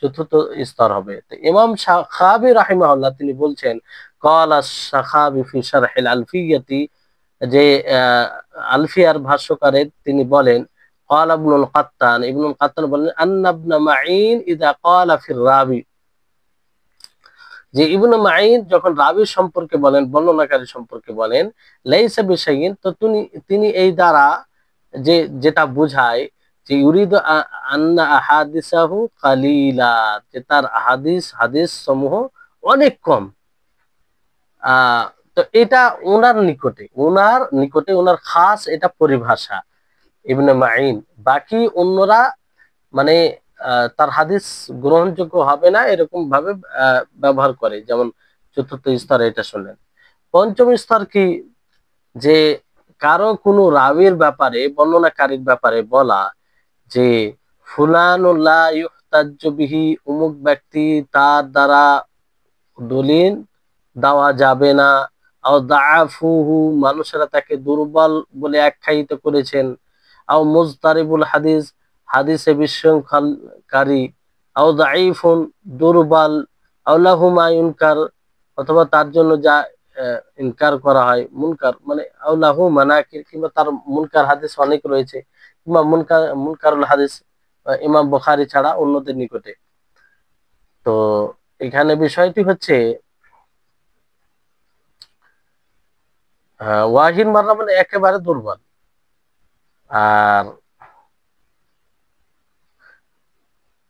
চতুর্থ স্তর হবে। তো ইমাম শাখাবি রাহিমাহুল্লাহ তিনি বলছেন, ক্বালা শাখাবি ফি শারহিল আলফিয়াতি, যে আলফিয়ার ভাষ্যকারে তিনি বলেন, ক্বালা ইবনুল কাত্তান, ইবনুল কাত্তান বলেন, আন্না ইবনে মাঈন ইযা ক্বালা ফির রাবি, যে ইবনে মাঈন যখন রাবি সম্পর্কে বলেন, বর্ণনাকারী সম্পর্কে বলেন, লাইসা বিশাইইন, তো তিনি এই দ্বারা যে যেটা বোঝায় যে ইউরিদু আন্না আহাদিসাহু কালিলা, যে তার হাদিস সমূহ অনেক কম। আহ তো এটা ওনার খাস এটা পরিভাষা ইবনে মাঈন। বাকি অন্যরা মানে তার হাদিস গ্রহণযোগ্য হবে না এরকম ভাবে ব্যবহার করে। যেমন চতুর্থ স্তরে এটা শুনলেন। পঞ্চম স্তর কি, যে কারো কোনো রাবির ব্যাপারে, বর্ণনাকারীর ব্যাপারে বলা যে ফুলানুল্লাহ ইউহতাজ্জু বিহি, অমুক ব্যক্তি তার দ্বারা দলিল দেওয়া যাবে না, আও দাআফুহু, মানুষেরা তাকে দুর্বল বলে আখ্যায়িত করেছেন, আও মুজতারিবুল হাদিস, হাদিসে বিশৃঙ্খলকারী, আও দাঈফুন, দুর্বল, আও লাহু মা ইউনকার, অথবা তার জন্য যা ইনকার করা হয়, মুনকার মানে আও লাহু মানাকির, কিংবা তার মুনকার হাদিস অনেক রয়েছে, কিংবা মুনকারুল হাদিস ইমাম বুখারী ছাড়া অন্যদের নিকটে। তো এখানে বিষয়টি হচ্ছে ওয়াহিন মাররা মানে একেবারে দুর্বল, আর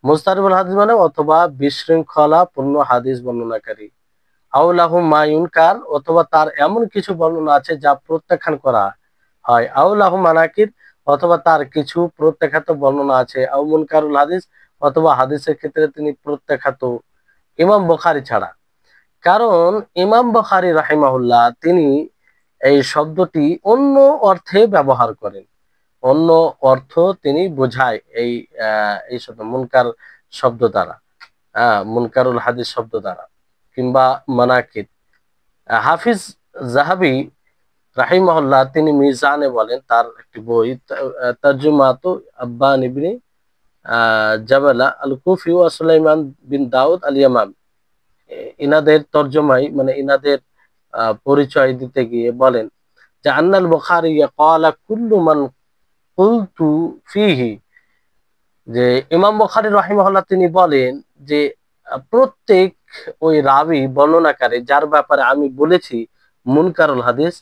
মুস্তারিবুল হাদিস মানে অথবা বিশৃঙ্খলা পূর্ণ হাদিস বর্ণনাকারী, আও লাহু মা ইউনকার, অথবা তার এমন কিছু বর্ণনা আছে যা প্রত্যাখ্যান করা হয়, আও লাহু মানাকির, অথবা তার কিছু প্রত্যাখ্যাত বর্ণনা আছে, আও মুনকারুল হাদিস, অথবা হাদিসের ক্ষেত্রে তিনি প্রত্যাখ্যাত, ইমাম বুখারী ছাড়া। কারণ ইমাম বুখারী রাহিমাহুল্লাহ তিনি এই শব্দটি অন্য অর্থে ব্যবহার করেন, অন্য অর্থ তিনি বোঝায় এই শব্দ মুনকার শব্দ দ্বারা, মুনকারুল হাদিস শব্দ দ্বারা, কিংবা মানাকির। হাফিজ যাহাবি রাহিমাহুল্লাহ তিনি মিজানে বলেন, তার একটি বই তারজুমাতু আব্বান ইবনে জাবালা আল কুফি ওয়া সুলাইমান বিন দাউদ আল ইয়ামামি, ইনাদের তর্জমাই মানে ইনাদের পরিচয় দিতে গিয়ে বলেন যে আন্নাল বুখারী ক্বালা কুল্লু মান কুলতু ফিহি, যে ইমাম বুখারী রাহিমাহুল্লাহ তিনি বলেন যে প্রত্যেক ওই রাবি বর্ণনাকারী যার ব্যাপারে আমি বলেছি মুনকারুল হাদিস,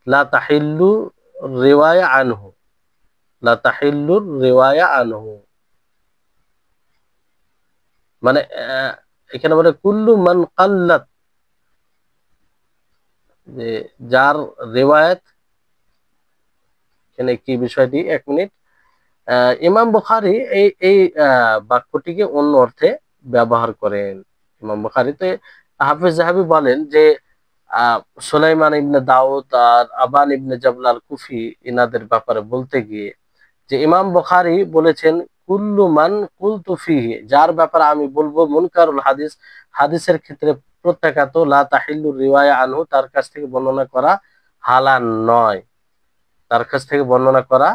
লা তাহিল্লু রিওয়ায়া আনহু, লা তাহিল্লু রিওয়ায়া আনহু, মানে এখানে বলে কুল্লু মান কাল্লাত, যে যার রিওয়ায়াত, এখানে কি বিষয়টি, এক মিনিট, ইমাম বুখারী এই এই বাক্যটিকে অন্য অর্থে ব্যবহার করেন। ইমাম বুখারী, তো হাফিজ যাহাবি বলেন যে আহ সুলাইমান ইবনে দাউদ আর আবান ইবনে জাবল আল কুফি ইনাদের ব্যাপারে বলতে গিয়ে যে ইমাম বুখারী বলেছেন কুল্লু মান কুলতু ফিহি, যার ব্যাপারে আমি বলবো মুনকারুল হাদিস, হাদিসের ক্ষেত্রে প্রত্যাখ্যাত, লা তাহিল্লু রিওয়ায়া আনহু, তার কাছ থেকে বর্ণনা করা হালাল নয়, তার কাছ থেকে বর্ণনা করা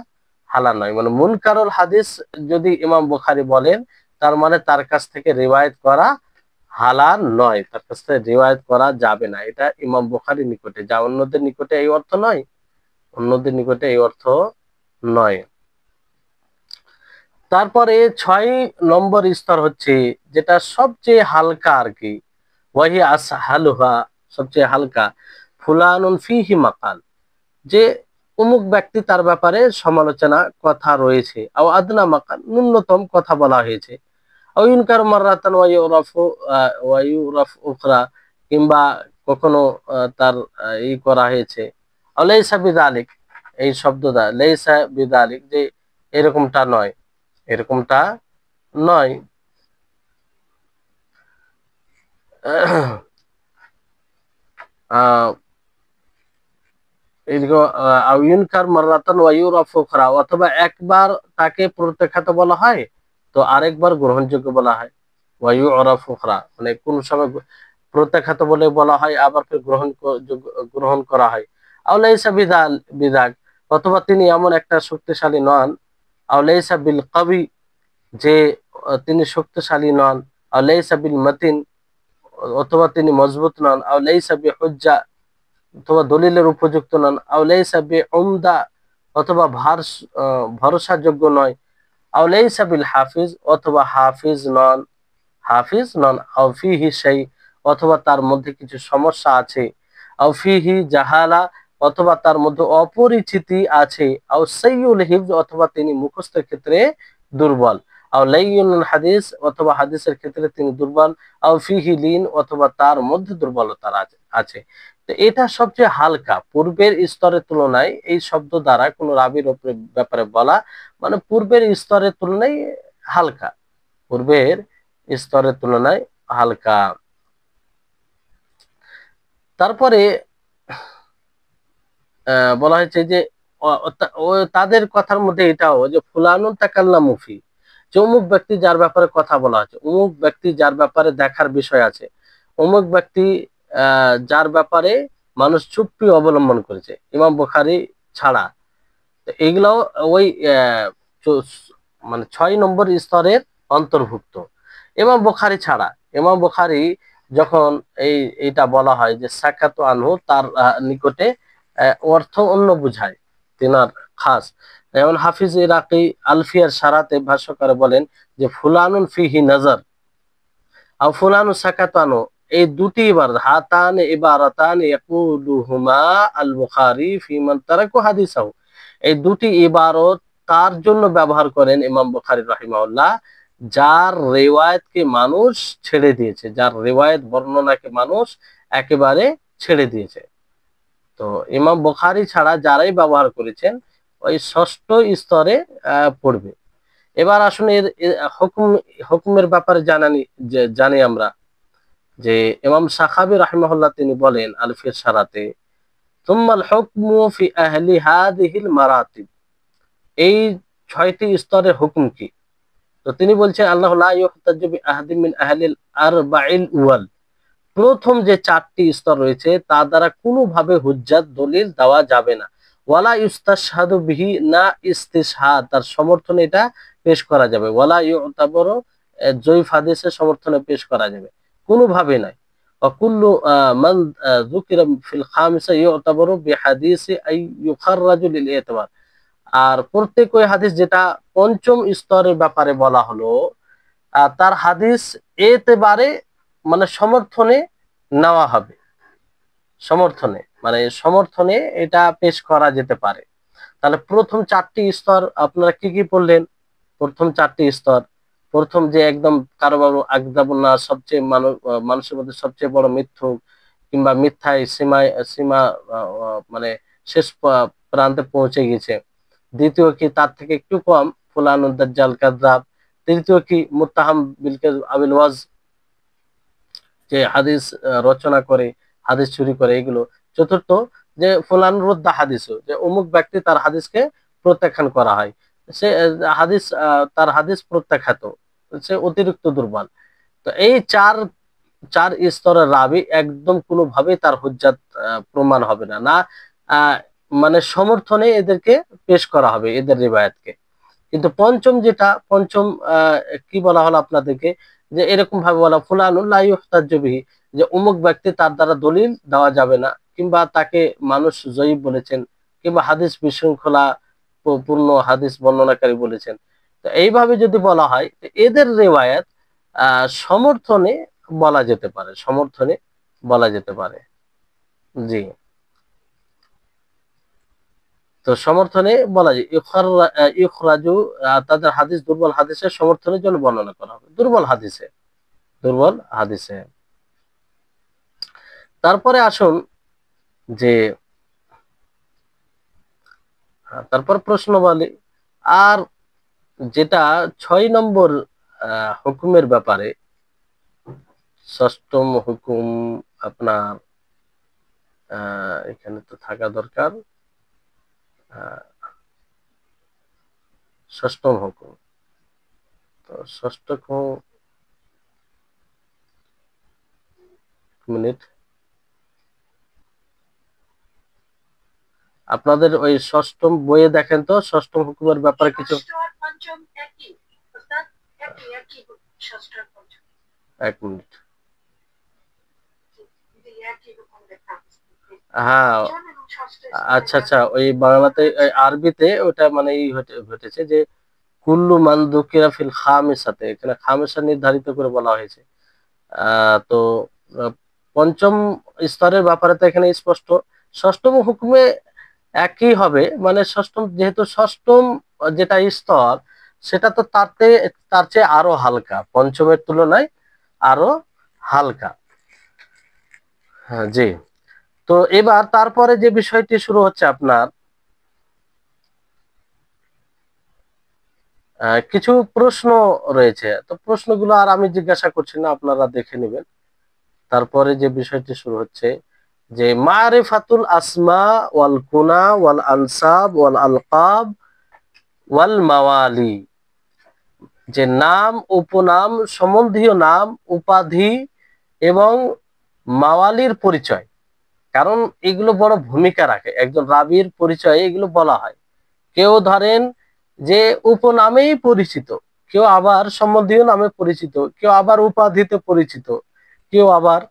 হালাল নয়। মানে মুনকারুল হাদিস যদি ইমাম বুখারী বলেন তার মানে তার কাছ থেকে রিওয়ায়াত করা হালাল নয়, তার কাছ থেকে রিওয়ায়াত করা যাবে না। এটা ইমাম বুখারীর নিকটে, যা অন্যদের নিকটে এই অর্থ নয়, অন্যদের নিকটে এই অর্থ নয়। তারপরে 6 নম্বর স্তর হচ্ছে যেটা সবচেয়ে হালকা আর কি, ওয়াহি আসহালুহা, সবচেয়ে হালকা, ফুলানুন ফিহি মাকাল, যে অমুক ব্যক্তি তার ব্যাপারে সমালোচনা কথা রয়েছে, আও আদনা মাকাল, ন্যূনতম কথা বলা হয়েছে, আও ইনকার মাররাতান ওয়া ইউরাফু ওয়া ইউরাফ উখরা, কিংবা কখনো তার ই করা হয়েছে, আও লাইসা বিযালিক, এই শব্দটা লাইসা বিযালিক, যে এরকমটা নয়, এরকমটা নয়। আহ এদিকে আও ইনকার মাররাতান ওয়া ইউরাফ উখরা, অথবা একবার তাকে প্রত্যাখ্যাত বলা হয় তো আরেকবার গ্রহণযোগ্য বলা হয়, ওয়া ইউরাফ উখরা, মানে কোন সময় প্রত্যাখ্যাত বলে বলা হয়, আবার ফির গ্রহণ করা হয়। আও লাইসা বিদাক, অথবা তিনি এমন একটা শক্তিশালী নন, আও লাইসা বিল কবি, যে তিনি শক্তিশালী নন, আও লাইসা বিল মতিন, অথবা তিনি মজবুত নন, আও লাইসা বিহুজ্জা, অথবা দলিলের উপযুক্ত নন, আও লাইসা বিউমদা, অথবা ভরসাযোগ্য নয়, আও লাইসা বিল হাফিজ, অথবা হাফিজ নন, আও ফিহি শাই, অথবা তার মধ্যে কিছু সমস্যা আছে, আও ফিহি জাহালা, অথবা তার মধ্যে অপরিচিতি আছে, আও সাইয়ুল হিফজ, অথবা তিনি মুখস্থের ক্ষেত্রে দুর্বল, আও লাইয়ুল হাদিস, অথবা হাদিসের ক্ষেত্রে তিনি দুর্বল, আও ফিহি লিন, অথবা তার মধ্যে দুর্বলতা আছে। তো এটা সবচেয়ে হালকা পূর্বের স্তরের তুলনায়, এই শব্দ দ্বারা কোন রাবির ব্যাপারে বলা মানে পূর্বের স্তরের তুলনায় হালকা, পূর্বের স্তরের তুলনায় হালকা। তারপরে বলা হয়েছে যে তাদের কথার মধ্যে এটাও যে ফুলানুন তাকাল্লামু ফি, যে অমুক ব্যক্তি যার ব্যাপারে কথা বলা হচ্ছে, অমুক ব্যক্তি যার ব্যাপারে দেখার বিষয় আছে, অমুক ব্যক্তি যার ব্যাপারে মানুষ চুপ্পি অবলম্বন করেছে, ইমাম বুখারী ছাড়া। তো এগুলাও ওই মানে 6 নম্বর স্তরের অন্তর্ভুক্ত। ইমাম বুখারী ছাড়া, ইমাম বুখারী যখন এইটা বলা হয় যে সাকাতু আনহু, তার নিকটে অর্থ অন্য বুঝায়, তিনার খাস। যেমন হাফিজ ইরাকি আলফিয়ার সারাতে ভাষ্যকারে বলেন যে ফুলানুন ফিহি নজর, আর ফুলানু সাকাতু আনহু, এই দুটি ইবারত, হাতান ইবারাতান ইয়াকুলুহুমা আল বুখারী ফি মান তারাকু হাদিসাহু, এই দুটি ইবারত তার জন্য ব্যবহার করেন ইমাম বুখারী রাহিমাহুল্লাহ, যার রিওয়ায়াতকে মানুষ ছেড়ে দিয়েছে, যার রিওয়ায়াত বর্ণনাকে মানুষ একেবারে ছেড়ে দিয়েছে। তো ইমাম বুখারী ছাড়া যারাই ব্যবহার করেছেন ওই ষষ্ঠ স্তরে পড়বে। এবার আসুন এর হুকুমের ব্যাপারে জানি আমরা যে ইমাম সাখাবী রাহিমাহুল্লাহ তিনি বলেন আলফিয়ার সারাতে, সুম্মাল হুকমু ফি আহলি হাযিহিল মারাতিব, এই 6টি স্তরের হুকুম কি? তো তিনি বলছেন আল্লাহ লা ইউহতাজু বি আহাদিন মিন আহলিল আরবাইল উয়াল, প্রথম যে 4টি স্তর রয়েছে তা দ্বারা কোনোভাবে হুজ্জাত দলিল দেওয়া যাবে না, ওয়ালা ইউস্তাশহাদু বিহি, না ইস্তিশহাদ তার সমর্থনে এটা পেশ করা যাবে, ওয়ালা ইউতাবারু জয়ীফ হাদিসের সমর্থনে পেশ করা যাবে, কোনোভাবে নয়। ওয়াকুল্লু মান যুকিরা ফিল খামিসা ইউতাবারু বিহাদিসি আই ইউখাররাজু লিল ইতিবার, আর প্রত্যেক ওই হাদিস যেটা পঞ্চম স্তরের ব্যাপারে বলা হলো তার হাদিস এতেবারে মানে সমর্থনে নেওয়া হবে, সমর্থনে এটা পেশ করা যেতে পারে। তাহলে প্রথম 4টি স্তর আপনারা কি কি পড়লেন? প্রথম 4টি স্তর, প্রথম যে একদম কারো আকদাবুন্না, সবচেয়ে মানুষের মধ্যে সবচেয়ে বড় মিথ্যুক, কিংবা মিথ্যায় সীমা মানে শেষ প্রান্তে পৌঁছে গেছে। দ্বিতীয় কি তার থেকে একটু কম, ফুলানুদ দাজ্জাল কাযযাব। তৃতীয় কি মুত্তাহাম বিল কাযব আবিল ওয়াজ, যে হাদিস রচনা করে, হাদিস চুরি করে, এগুলো। চতুর্থ যে ফুলান রুদ্দা হাদিস, যে অমুক ব্যক্তি তার হাদিসকে প্রত্যাখ্যান করা হয়, সে তার হাদিস প্রত্যাখ্যাত, সে অতিরিক্ত দুর্বল। তো এই চার চার স্তরের রাবি একদম কোনোভাবেই তার হুজ্জাত প্রমাণ হবে না, না মানে সমর্থনে এদেরকে পেশ করা হবে এদের রিবায়াতকে। কিন্তু পঞ্চম কি বলা হলো আপনাদেরকে, যে এরকম ভাবে বলা ফুলানুন লা ইউহতাজ্জু বিহি, যে অমুক ব্যক্তি তার দ্বারা দলিল দেওয়া যাবে না, কিংবা তাকে মানুষ জয়ীফ বলেছেন, কিংবা হাদিস বিশৃঙ্খলা পূর্ণ হাদিস বর্ণনাকারী বলেছেন। তো তো এইভাবে যদি বলা হয় এদের রিওয়ায়াত সমর্থনে বলা যেতে পারে, সমর্থনে বলা যেতে পারে। জি, তো সমর্থনে বলা যায় ইখরাজু, তাদের হাদিস দুর্বল হাদিসের সমর্থনের জন্য বর্ণনা করা হবে, দুর্বল হাদিসে, দুর্বল হাদিসে। তারপরে আসুন যে তারপর প্রশ্ন বলি, আর যেটা 6 নম্বর হুকুমের ব্যাপারে, ষষ্ঠম হুকুম আপনার এখানে তো থাকা দরকার, আহ, ষষ্ঠম হুকুম। তো ষষ্ঠ মিনিট, আপনাদের ওই ষষ্ঠম বইয়ে দেখেন তো ষষ্ঠম হুকুমের ব্যাপারে কিছু। এক মিনিট, হ্যাঁ, আচ্ছা আচ্ছা, ওই বাংলাতে আরবিতে ওটা মানে ঘটেছে যে কুল্লু মান যুকিরা ফিল খামিসাতে, এখানে খামিসা নির্ধারিত করে বলা হয়েছে। তো আহ, পঞ্চম স্তরের ব্যাপারে তো এখানে স্পষ্ট, ষষ্ঠম হুকুমে একই হবে, মানে ষষ্ঠম যেহেতু ষষ্ঠম যেটা স্তর সেটা তো তার চেয়ে আরো হালকা, পঞ্চমের তুলনায় আরো হালকা। হ্যাঁ, জি। তো এবার তারপরে যে বিষয়টি শুরু হচ্ছে আপনার, কিছু প্রশ্ন রয়েছে, তো প্রশ্নগুলো আর আমি জিজ্ঞাসা করছি না, আপনারা দেখে নেবেন। তারপরে যে বিষয়টি শুরু হচ্ছে যে মারিফাতুল আসমা ওয়াল কুনা ওয়াল আনসাব ওয়াল আলকাব ওয়াল মাওয়ালি, যে নাম, উপনাম, সম্বন্ধীয় নাম, উপাধি এবং মাওয়ালির পরিচয়। কারণ এগুলো বড় ভূমিকা রাখে একজন রাবীর পরিচয়ে, এগুলো বলা হয়। কেউ ধরেন যে উপনামেই পরিচিত, কেউ আবার সম্বন্ধীয় নামে পরিচিত, কেউ আবার উপাধিতে পরিচিত, কেউ আবার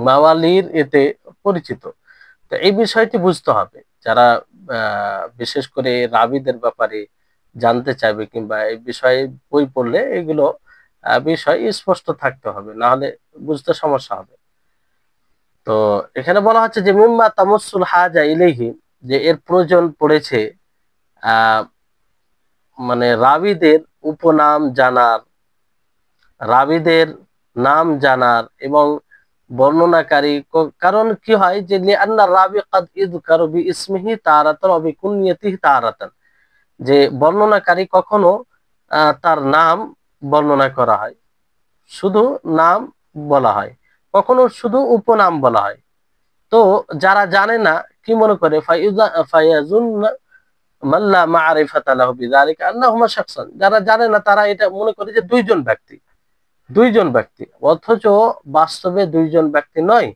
মাওয়ালির এতে পরিচিত। তো এই বিষয়টি বুঝতে হবে যারা বিশেষ করে রাবিদের ব্যাপারে জানতে চাইবে, কিংবা এই বিষয়ে বই পড়লে এগুলো বিষয় স্পষ্ট থাকতে হবে, না হলে বুঝতে সমস্যা হবে। তো এখানে বলা হচ্ছে যে মিম্মা তামাসসুল হাজা ইলাইহি, যে এর প্রয়োজন পড়েছে আহ মানে রাবিদের উপনাম জানার, রাবিদের নাম জানার এবং বর্ণনাকারী, কারণ কি হয় যে লিআন্না রাবি কাদ ইযকারু বিইসমিহি তারাতান ওয়া বিকুনিয়াতিহি তারাতান, যে বর্ণনাকারী কখনো তার নাম বর্ণনা করা হয়, শুধু নাম বলা হয়, কখনো শুধু উপনাম বলা হয়। তো যারা জানে না কি মনে করে, ফায়াজুন্না মাল্লা মা'রিফাতা লাহু বিযালিকা আন্নাহুমা শাখসান, যারা জানে না তারা এটা মনে করে যে দুইজন ব্যক্তি, দুইজন ব্যক্তি, অথচ বাস্তবে দুইজন ব্যক্তি নয়,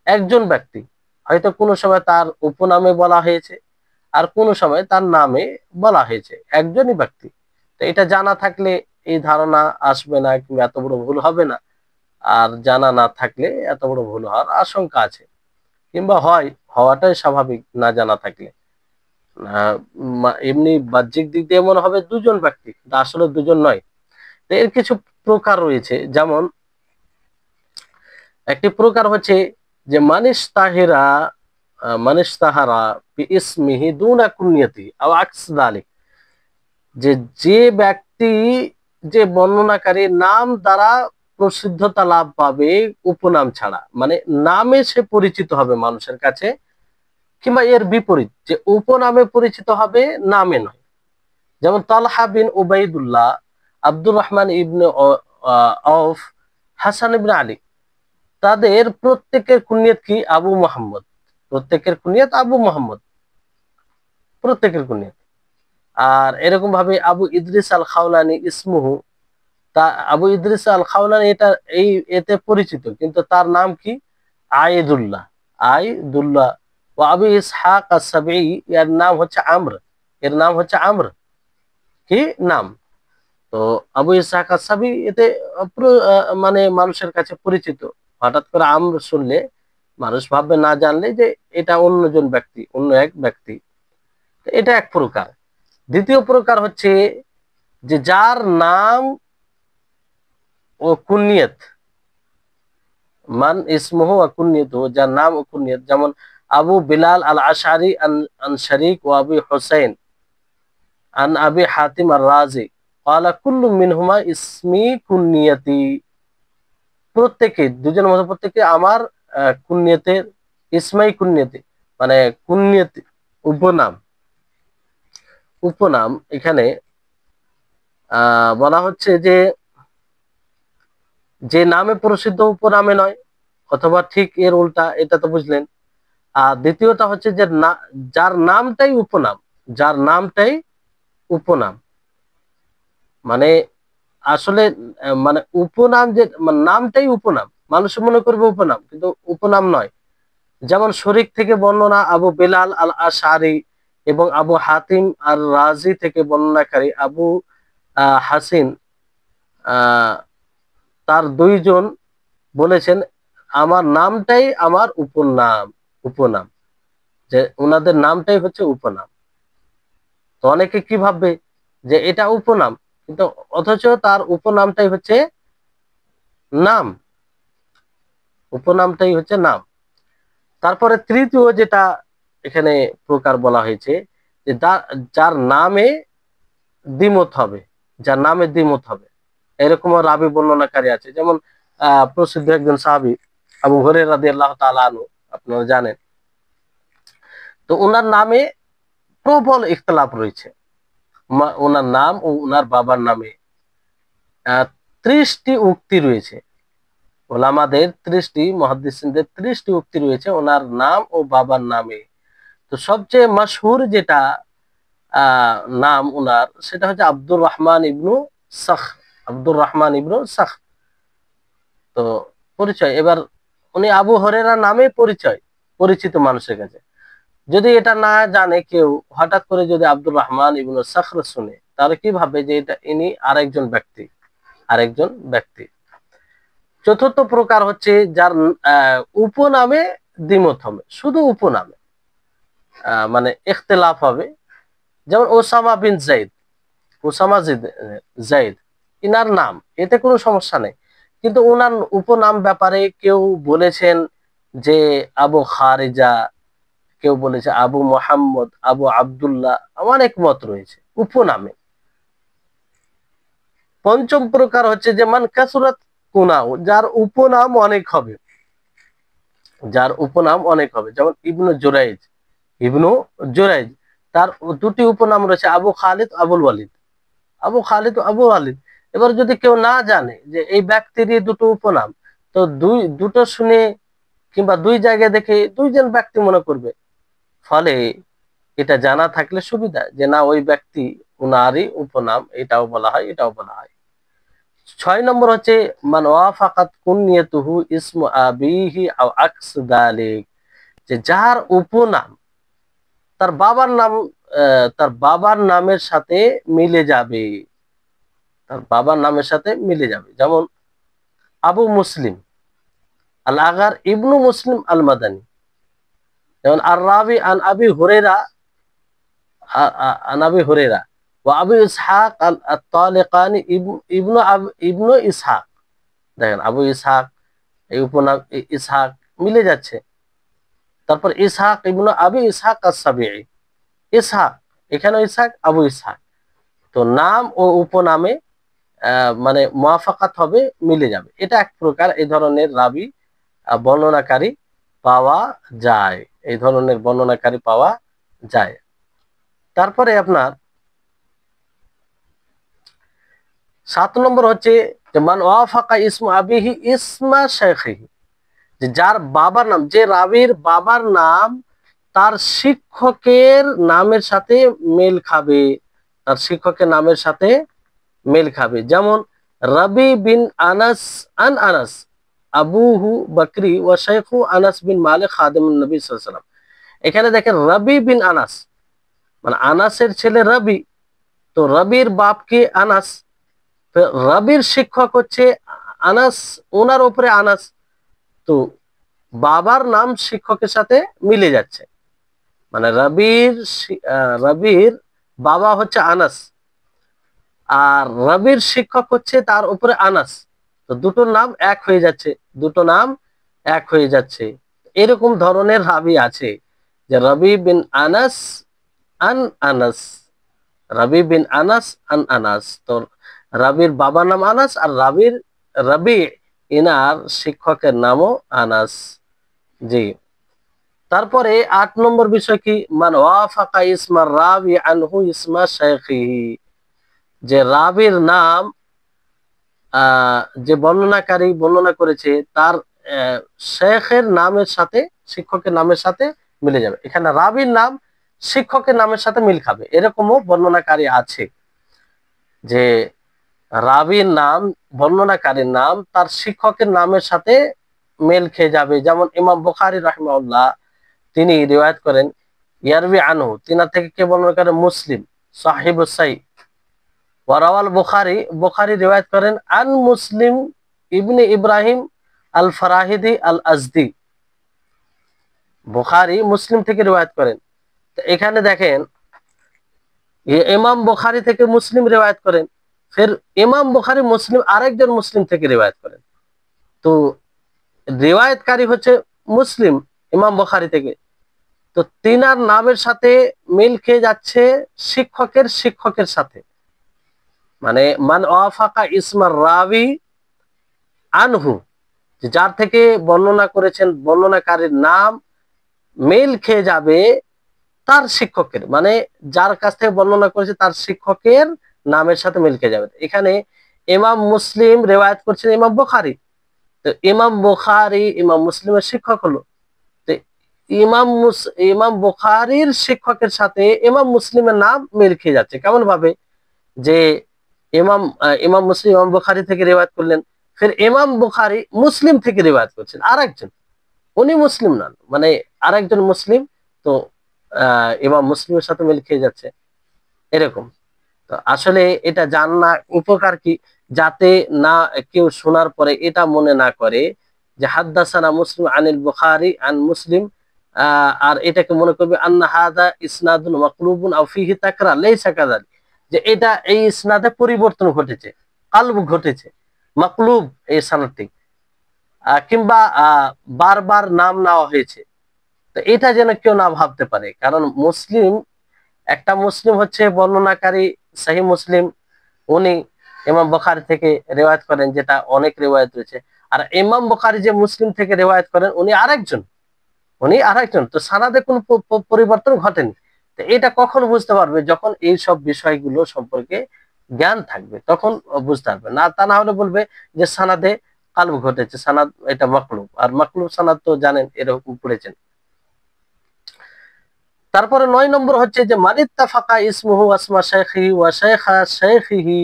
একজন ব্যক্তি। হয়তো কোনো সময় তার উপনামে বলা হয়েছে, আর কোনো সময় তার নামে বলা হয়েছে, একজনই ব্যক্তি। তো এটা জানা থাকলে এই ধারণা আসবে না, কিংবা এত বড় ভুল হবে না। আর জানা না থাকলে এত বড় ভুল হওয়ার আশঙ্কা আছে, কিংবা হওয়াটাই স্বাভাবিক না জানা থাকলে। এমনি বাহ্যিক দিক দিয়ে মনে হবে দুজন ব্যক্তি, কিন্তু আসলে দুজন নয়। তো এর কিছু প্রকার রয়েছে, যেমন একটি প্রকার হচ্ছে যে মানিশ তাহারা ইসমিহি দুনা কুনিয়াতি আও আকস যালিক, যে যে ব্যক্তি, যে বর্ণনাকারী নাম দ্বারা প্রসিদ্ধতা লাভ পাবে উপনাম ছাড়া, মানে নামে সে পরিচিত হবে মানুষের কাছে, কিংবা এর বিপরীত যে উপনামে পরিচিত হবে, নামে নয়। যেমন তালহা বিন উবাইদুল্লাহ, আব্দুর রহমান ইবনে আউফ, হাসান ইবনে আলী, তাদের প্রত্যেকের কুনিয়ত কি আবু মোহাম্মদ, প্রত্যেকের কুনিয়ত আবু মোহাম্মদ, প্রত্যেকের কুনিয়ত। আর এরকম ভাবে আবু ইদ্রিস আল খাওলানি ইসমুহু, তা আবু ইদ্রিস আল খাওলানি এটা এতে পরিচিত, কিন্তু তার নাম কি আইদুল্লাহ, আইদুল্লাহ। ও আবু ইসহাক আস-সাবিঈ, এর নাম হচ্ছে আমর, এর নাম হচ্ছে আমর, কি নাম। তো আবু ইসহাক আস-সাবিঈ এতে মানে মানুষের কাছে পরিচিত। হঠাৎ করে আমর শুনলে মানুষ ভাববে, না জানলে, যে এটা অন্যজন ব্যক্তি, অন্য এক ব্যক্তি। এটা এক প্রকার। দ্বিতীয় প্রকার হচ্ছে যে যার নাম ও কুনিয়ত, মান ইসমুহু ওয়া কুনিয়তুহু, যার নাম ও কুনিয়ত, যেমন আবু বিলাল আল আশআরি আন শারিক ওয়া আবি হুসাইন আন আবি হাতিম আর রাজি ক্বালা কুল্লু মিনহুমা ইসমি কুনিয়তি। প্রত্যেকে, দুজনের মধ্যে প্রত্যেকে আমার কুনিয়তের, ইসমাই কুনিয়তি মানে কুনিয়তি উপনাম। উপনাম এখানে বলা হচ্ছে যে যে নামে প্রসিদ্ধ উপনামে নয়, অথবা ঠিক এর উল্টা, এটা তো বুঝলেন। আর দ্বিতীয়টা হচ্ছে যে যার নামটাই উপনাম, যার নামটাই উপনাম, মানে আসলে মানে উপনাম, যে মানে নামটাই উপনাম, মানুষ মনে করবে উপনাম কিন্তু উপনাম নয়। যেমন শরীক থেকে বর্ণনা আবু বেলাল আল আশআরি এবং আবু হাতিম আর রাজি থেকে বর্ণনাকারী আবু হাসিন, আহ তার দুইজন বলেছেন আমার নামটাই আমার উপনাম, উপনাম, যে ওনাদের নামটাই হচ্ছে উপনাম। তো অনেকে কি ভাববে যে এটা উপনাম, কিন্তু অথচ তার উপনামটাই হচ্ছে নাম, উপনামটাই হচ্ছে নাম। তারপরে তৃতীয় যেটা এখানে প্রকার বলা হয়েছে যে যার নামে দ্বিমত হবে, যার নামে দ্বিমত হবে, এরকম রাবি বর্ণনাকারী আছে। যেমন প্রসিদ্ধ একজন সাহাবী আবু হুরায়রা রাদিয়াল্লাহু তাআলা আনহু, আপনারা জানেন। তো ওনার নামে প্রবল ইখতিলাফ রয়েছে, ওনার নাম ও ওনার বাবার নামে 30টি উক্তি রয়েছে। ওলামাদের 30টি, মুহাদ্দিসিনদের 30টি উক্তি রয়েছে ওনার নাম ও বাবার নামে। তো সবচেয়ে মশহুর যেটা নাম উনার, সেটা হচ্ছে আব্দুর রহমান ইবনু সাখর, আব্দুর রহমান ইবনু সাখর। তো পরিচয়, এবার উনি আবু হুরায়রা নামে পরিচয়, পরিচিত মানুষের কাছে। যদি এটা না জানে কেউ, হঠাৎ করে যদি আব্দুর রহমান ইবনু সাখর শুনে, তাহলে কি ভাবে যে এটা ইনি আরেকজন ব্যক্তি, আরেকজন ব্যক্তি। চতুর্থ প্রকার হচ্ছে যার উপনামে দ্বিমত হবে, শুধু উপনামে মানে ইখতিলাফ হবে। যেমন Osama bin Zayed, Osama Zayed, ইনার নাম, এতে কোনো সমস্যা নেই, কিন্তু ওনার উপনাম ব্যাপারে কেউ বলেছেন যে আবু খারিজা, কেউ বলেছে আবু মোহাম্মদ, আবু আব্দুল্লাহ, অনেক মত রয়েছে উপনামে। পঞ্চম প্রকার হচ্ছে যে মান কাসুরাত কুনাও, যার উপনাম অনেক হবে, যার উপনাম অনেক হবে। যেমন ইবনু জুরাইজ, ইবনু জুরাইজ, তার দুটি উপনাম রয়েছে আবু খালিদ, আবুল ওয়ালিদ, আবু খালিদ, আবু ওয়ালিদ। এবার যদি কেউ না জানে যে এই ব্যক্তিরই দুটো উপনাম, তো দুটো শুনে কিংবা দুই জায়গায় দেখে দুইজন ব্যক্তি মনে করবে। ফলে এটা জানা থাকলে সুবিধা যে না, ওই ব্যক্তি উনারই উপনাম, এটাও বলা হয়, এটাও বলা হয়। 6 নম্বর হচ্ছে মান ওয়াফাকাত কুনিয়াতুহু ইসমু আবিহি আও আকস যালিক, যে যার উপনাম তার বাবার নাম, তার বাবার নামের সাথে মিলে যাবে, তার বাবার নামের সাথে মিলে যাবে। যেমন আবু মুসলিম আল আগার ইবনু মুসলিম আল মাদানী, যেমন আর রাবি আন আবি হুরায়রা, আন আবি হুরায়রা ওয়া আবু ইসহাক আল আত-তালিকানি ইবনু ইসহাক। দেখেন আবু ইসহাক, এই উপনাম ইসহাক মিলে যাচ্ছে। তারপর ইসহাক ইবনু আবি ইসহাক আস-সাবিঈ, ইসহাক, এখানে ইসহাক, আবু ইসহাক। তো নাম ও উপনামে মানে মুওয়াফাকাত হবে, মিলে যাবে। এটা এক প্রকার, এই ধরনের রাবি বর্ণনাকারী পাওয়া যায়, এই ধরনের বর্ণনাকারী পাওয়া যায়। তারপরে আপনার 7 নম্বর হচ্ছে যে মান ওয়াফাকা ইসমু আবিহি ইসমা শাইখিহি, যে যার বাবার নাম, যে রাবির বাবার নাম তার শিক্ষকের নামের সাথে মেল খাবে, তার শিক্ষকের নামের সাথে মেল খাবে। যেমন রাবি বিন আনাস আন আনাস আবুহু বকরি ওয়া শাইখু আনাস বিন মালিক খাদিমুন নবী সাল্লাল্লাহু আলাইহি ওয়াসাল্লাম। এখানে দেখেন রাবি বিন আনাস, মানে আনাসের ছেলে রাবি, তো রাবির বাপ কে আনাস, তো রাবির শিক্ষক হচ্ছে আনাস, ওনার উপরে আনাস। তো বাবার নাম শিক্ষকের সাথে মিলে যাচ্ছে, মানে রবির বাবা হচ্ছে আনাস, আর রবির শিক্ষক হচ্ছে তার উপরে আনাস। তো দুটো নাম এক হয়ে যাচ্ছে, দুটো নাম এক হয়ে যাচ্ছে। এরকম ধরনের রাবি আছে, যে রবি বিন আনাস আন আনাস, রবি বিন আনাস আন আনাস। তো রবির বাবার নাম আনাস, আর রবি ইনার শিক্ষকের নামও আনাস। জি। তারপরে 8 নম্বর বিষয় কি, মান ওয়াফাকা ইসমা রাবি আনহু ইসমা শাইখিহি, যে রাবির নাম যে বর্ণনাকারী বর্ণনা করেছে তার শেখের নামের সাথে, শিক্ষকের নামের সাথে মিলে যাবে। এখানে রাবির নাম শিক্ষকের নামের সাথে মিল খাবে, এরকমও বর্ণনাকারী আছে, যে রাবির নাম, বর্ণনাকারীর নাম তার শিক্ষকের নামের সাথে মেল খেয়ে যাবে। যেমন ইমাম বুখারী রাহিমাহুল্লাহ তিনি রিওয়ায়াত করেন, ইয়ারবি আনহু, তিনার থেকে কে বর্ণনা করেন, মুসলিম সাহিবুস সাহিহ। ওয়ারাওয়াল বুখারী, বুখারী রিওয়ায়াত করেন আন মুসলিম ইবনে ইব্রাহিম আল ফারাহিদি আল আজদি। বুখারী মুসলিম থেকে রিওয়ায়াত করেন। তো এখানে দেখেন, ইমাম বুখারী থেকে মুসলিম রিওয়ায়াত করেন, ফের ইমাম বুখারী মুসলিম আরেকজন মুসলিম থেকে রিওয়ায়াত করেন। তো রিওয়ায়াতকারী হচ্ছে মুসলিম ইমাম বুখারী থেকে, তো তিনার নামের সাথে মিল খেয়ে যাচ্ছে শিক্ষকের শিক্ষকের সাথে। মানে মান ওয়াফাকা ইসমার রাবি আনহু, যার থেকে বর্ণনা করেছেন বর্ণনাকারীর নাম মেল খেয়ে যাবে তার শিক্ষকের, মানে যার কাছ থেকে বর্ণনা করেছে তার শিক্ষকের নামের সাথে মিল খেয়ে যাবে। এখানে ইমাম মুসলিম রেওয়ায়াত করছেন ইমাম বুখারী, তো ইমাম বুখারী ইমাম মুসলিমের শিক্ষক হলো। তো ইমাম বুখারীর শিক্ষকের সাথে ইমাম মুসলিমের নাম মিল খেয়ে যাচ্ছে। কেমন ভাবে, যে ইমাম মুসলিম ইমাম বুখারী থেকে রিওয়ায়াত করলেন, ফির ইমাম বুখারী মুসলিম থেকে রিওয়ায়াত করছেন আরেকজন, উনি মুসলিম নন, মানে আরেকজন মুসলিম। তো ইমাম মুসলিমের সাথে মিল খেয়ে যাচ্ছে, এরকম। তো আসলে এটা জানা উপকার কি, যাতে না কেউ শোনার পরে এটা মনে না করে যে হাদ্দাসানা মুসলিম আনিল বুখারী আন মুসলিম, আর এটাকে মনে করবে আন্না হাদা ইসনাদুন মাকলুবুন আও ফিহি তাকরার, লাইসা কাযালিক, যে এটা এই ইসনাদে পরিবর্তন ঘটেছে, কালব ঘটেছে, মাকলুব এই সনদটি, কিংবা বারবার নাম নেওয়া হয়েছে। তো এটা যেন কেউ না ভাবতে পারে, কারণ মুসলিম, একটা মুসলিম হচ্ছে বর্ণনাকারী সহিহ মুসলিম, উনি ইমাম বুখারী থেকে রেওয়ায়াত করেন, যেটা অনেক রেওয়ায়াত রয়েছে। আর ইমাম বুখারী যে মুসলিম থেকে রেওয়ায়াত করেন উনি আরেকজন, তো সানাদে কোনো পরিবর্তন ঘটেনি। তো এটা কখন বুঝতে পারবে, যখন এই সব বিষয়গুলো সম্পর্কে জ্ঞান থাকবে, তখন বুঝতে পারবে। না তা না হলে বলবে যে সানাদে কালব ঘটেছে, সানাদ এটা মাকলুব, আর মাকলুব সানাদ তো জানেন এরকম পড়েছেন। তারপরে 9 নম্বর হচ্ছে যে মানিত্তাফাকা ইসমুহু আসমা শাইখিহি ওয়া শাইখা শাইখিহি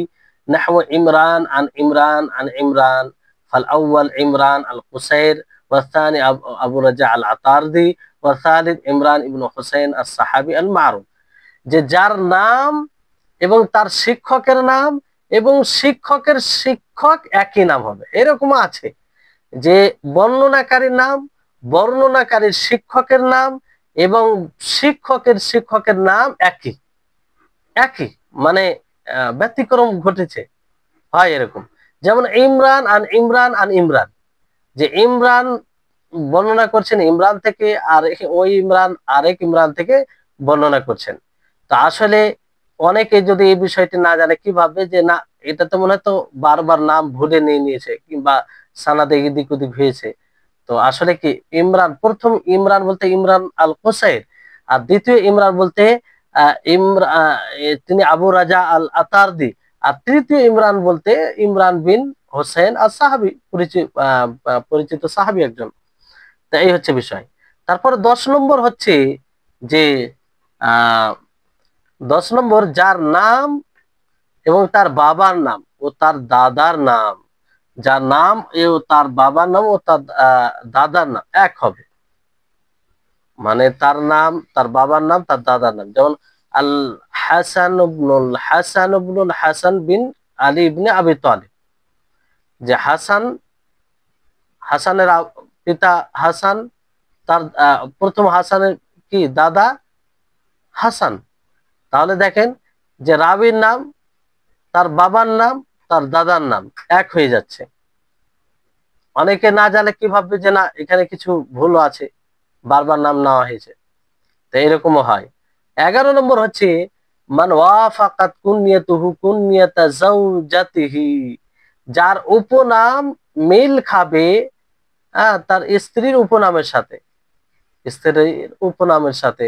নাহওয়া ইমরান আন ইমরান আন ইমরান, ফাল আউয়াল ইমরান আল কুসাইর ওয়া থানি আবু রাজা আল আতারদি ওয়া থালিথ ইমরান ইবনে হুসাইন আস-সাহাবী আল মারুফ, যে যার নাম এবং তার শিক্ষকের নাম এবং শিক্ষকের শিক্ষক একই নাম হবে, এরকম আছে যে বর্ণনাকারীর নাম, বর্ণনাকারীর শিক্ষকের নাম এবং শিক্ষকের শিক্ষকের নাম একই একই, মানে ব্যতিক্রম ঘটেছে, হয় এরকম। যেমন ইমরান আন ইমরান আন ইমরান, যে ইমরান বর্ণনা করছেন ইমরান থেকে, আর ওই ইমরান আরেক ইমরান থেকে বর্ণনা করছেন। তো আসলে অনেকে যদি এই বিষয়টি না জানে, কি ভাববে যে না, এটা তো মনে হয় তো বারবার নাম ভুলে নিয়ে নিয়েছে, কিংবা সানাদে এদিক ওদিক হয়েছে। তো আসলে কি, প্রথম ইমরান বলতে ইমরান আল কোসাইর, আর দ্বিতীয় ইমরান বলতে তিনি আবু রাজা আল আতারদি, আর তৃতীয় ইমরান বলতে ইমরান বিন হোসেন আর সাহাবি, পরিচিত সাহাবি একজন। তো এই হচ্ছে বিষয়। তারপর 10 নম্বর হচ্ছে যে আহ 10 নম্বর, যার নাম এবং তার বাবার নাম ও তার দাদার নাম, যার নাম ও তার বাবার নাম ও তার দাদার নাম এক হবে, মানে তার নাম, তার বাবার নাম, তার দাদার নাম। যেমন আল হাসান ইবনুল হাসান বিন আলী ইবনে আবি তালিব, যে হাসানের পিতা হাসান, তার প্রথম হাসানের কি দাদা হাসান। তাহলে দেখেন যে রাবির নাম, তার বাবার নাম, তার দাদার নাম এক হয়ে যাচ্ছে। অনেকে না জানে কি ভাববে যে না এখানে কিছু ভুল আছে, বারবার নাম নেওয়া হয়েছে, তো এরকমও হয়। 11 নম্বর হচ্ছে মান ওয়াফাকাত কুনিয়াতুহু কুনিয়াতা জাওজাতিহি, যার উপনাম মিল খাবে তার স্ত্রীর উপনামের সাথে, স্ত্রীর উপনামের সাথে।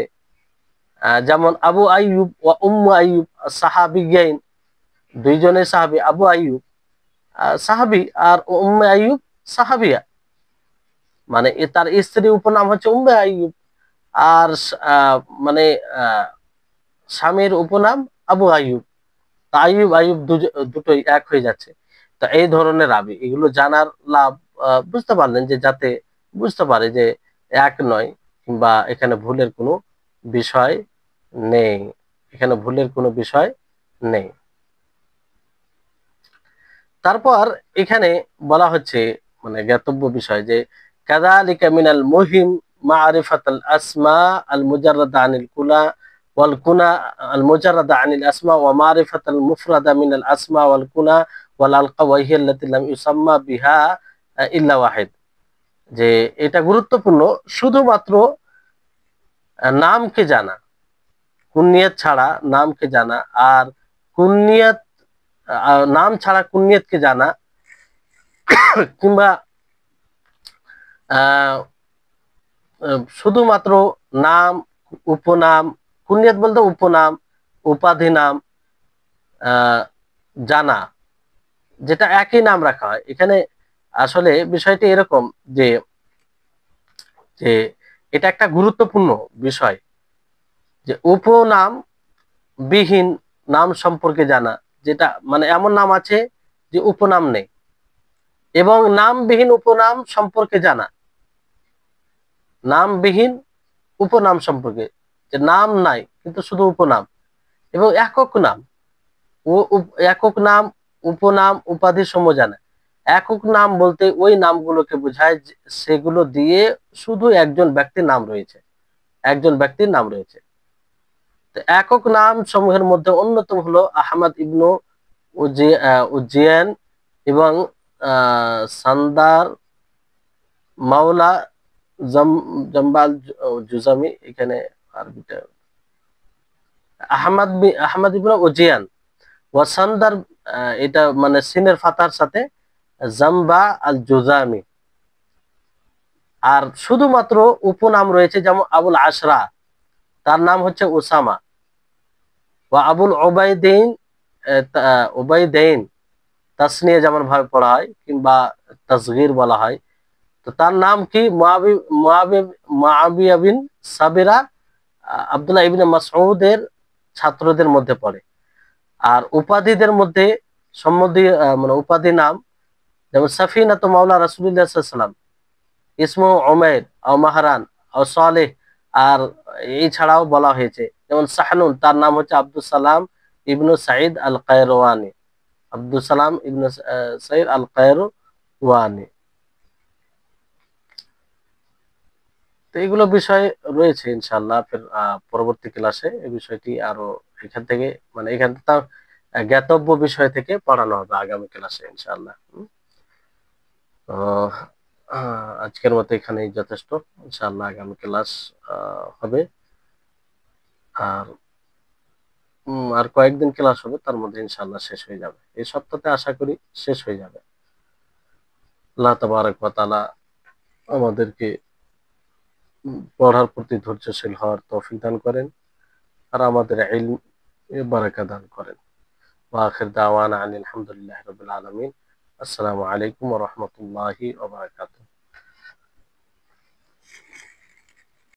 যেমন আবু আইয়ুব ওয়া উম্মু আইয়ুব সাহাবিয়াইন, দুইজনে সাহাবী, আবু আইয়ুব সাহাবী আর উম্মে আইয়ুব সাহাবিয়া, মানে তার স্ত্রীর উপনাম হচ্ছে উম্মে আইয়ুব, আর আহ, মানে আহ, স্বামীর উপনাম আবু আইয়ুব। তা আইয়ুব আইয়ুব দুটোই এক হয়ে যাচ্ছে। তো এই ধরনের রাবি, এগুলো জানার লাভ, বুঝতে পারলেন যে যাতে বুঝতে পারে যে এক নয়, কিংবা এখানে ভুলের কোনো বিষয় নেই, এখানে ভুলের কোনো বিষয় নেই। তারপর এখানে বলা হচ্ছে মানে জ্ঞাতব্য বিষয় যে কাযালিকা মিনাল মুহিম মারিফাতুল আসমা আল মুজাররাদা আনিল কুনা ওয়াল কুনা আল মুজাররাদা আনিল আসমা ওয়া মারিফাতুল মুফরাদা মিনাল আসমা ওয়াল কুনা ওয়াল আলকাব ওয়া হিয়া আল্লাতী লাম ইউসাম্মা বিহা ইল্লা ওয়াহিদ। যে এটা গুরুত্বপূর্ণ শুধুমাত্র নামকে জানা, কুনিয়াত ছাড়া নামকে জানা, আর কুনিয়াত নাম ছাড়া কুনিয়াতকে জানা, কিংবা আহ শুধুমাত্র নাম, উপনাম, কুনিয়াত বলতে উপনাম, উপাধি নাম জানা, যেটা একই নাম রাখা হয় এখানে। আসলে বিষয়টি এরকম যে যে এটা একটা গুরুত্বপূর্ণ বিষয় যে উপনাম বিহীন নাম সম্পর্কে জানা, যেটা মানে এমন নাম আছে যে উপনাম নেই, এবং নামবিহীন উপনাম সম্পর্কে জানা, নামবিহীন উপনাম সম্পর্কে, যে নাম নাই কিন্তু শুধু উপনাম, এবং একক নাম ও একক নাম, উপনাম, উপাধি সমূহ জানা। একক নাম বলতে ওই নামগুলোকে বোঝায় সেগুলো দিয়ে শুধু একজন ব্যক্তির নাম রয়েছে, একজন ব্যক্তির নাম রয়েছে। তো একক নাম সমূহের মধ্যে অন্যতম হলো আহমদ ইবনু উজিয়ান এবং সান্দার মাওলা জাম্বাল জুজামি। এখানে আরবিটা আহমদ ইবনু উজিয়ান ওয়াসান্দার, এটা মানে সিনের ফাতার সাথে জাম্বা আল জুজামি। আর শুধুমাত্র উপনাম রয়েছে যেমন আবুল আশরা, তার নাম হচ্ছে ওসামা, বা আবুল ওবায়দিন, ওবায়দাইন তাসনিয়া যেমন ভাবে পড়া হয় কিংবা তাসগীর বলা হয়। তো তার নাম কি মুআবিয়া বিন সাবিরা, আব্দুল্লাহ ইবনে মাসউদের ছাত্রদের মধ্যে পড়ে। আর উপাধিদের মধ্যে সম্বন্ধীয় মানে উপাধি নাম যেমন সাফিনাত মাওলা রাসূলুল্লাহ সাল্লাল্লাহু আলাইহি ওয়াসাল্লাম, ইসমু উমাইর ও মাহরান ও সালেহ। আর এই ছাড়াও বলা হয়েছে যেমন সাহনুন, তার নাম হচ্ছে আব্দুল সালাম ইবনু সাঈদ আল কায়রওয়ানি, আব্দুল সালাম ইবনু সাঈদ আল কায়রওয়ানি। তো এগুলো বিষয় রয়েছে ইনশাআল্লাহ, ফের পরবর্তী ক্লাসে এই বিষয়টি আরো এখান থেকে মানে এখান থেকে তার জ্ঞাতব্য বিষয় থেকে পড়ানো হবে আগামী ক্লাসে ইনশাআল্লাহ। তো আজকের মতো এখানেই যথেষ্ট, ইনশাআল্লাহ আগামী ক্লাস হবে। আর আর কয়েকদিন ক্লাস হবে, তার মধ্যে ইনশাআল্লাহ শেষ হয়ে যাবে, এই সপ্তাহে আশা করি শেষ হয়ে যাবে। আল্লাহ তাবারক ওয়া তাআলা আমাদেরকে পড়ার প্রতি ধৈর্যশীল হওয়ার তৌফিক দান করেন, আর আমাদের ইলম এ বারাকা দান করেন। ওয়া আখির দাওয়ানা আনিল হামদুলিল্লাহি রাব্বিল আলামিন। আসসালামু আলাইকুম ওয়া রাহমাতুল্লাহি ওয়া বারাকাতুহু।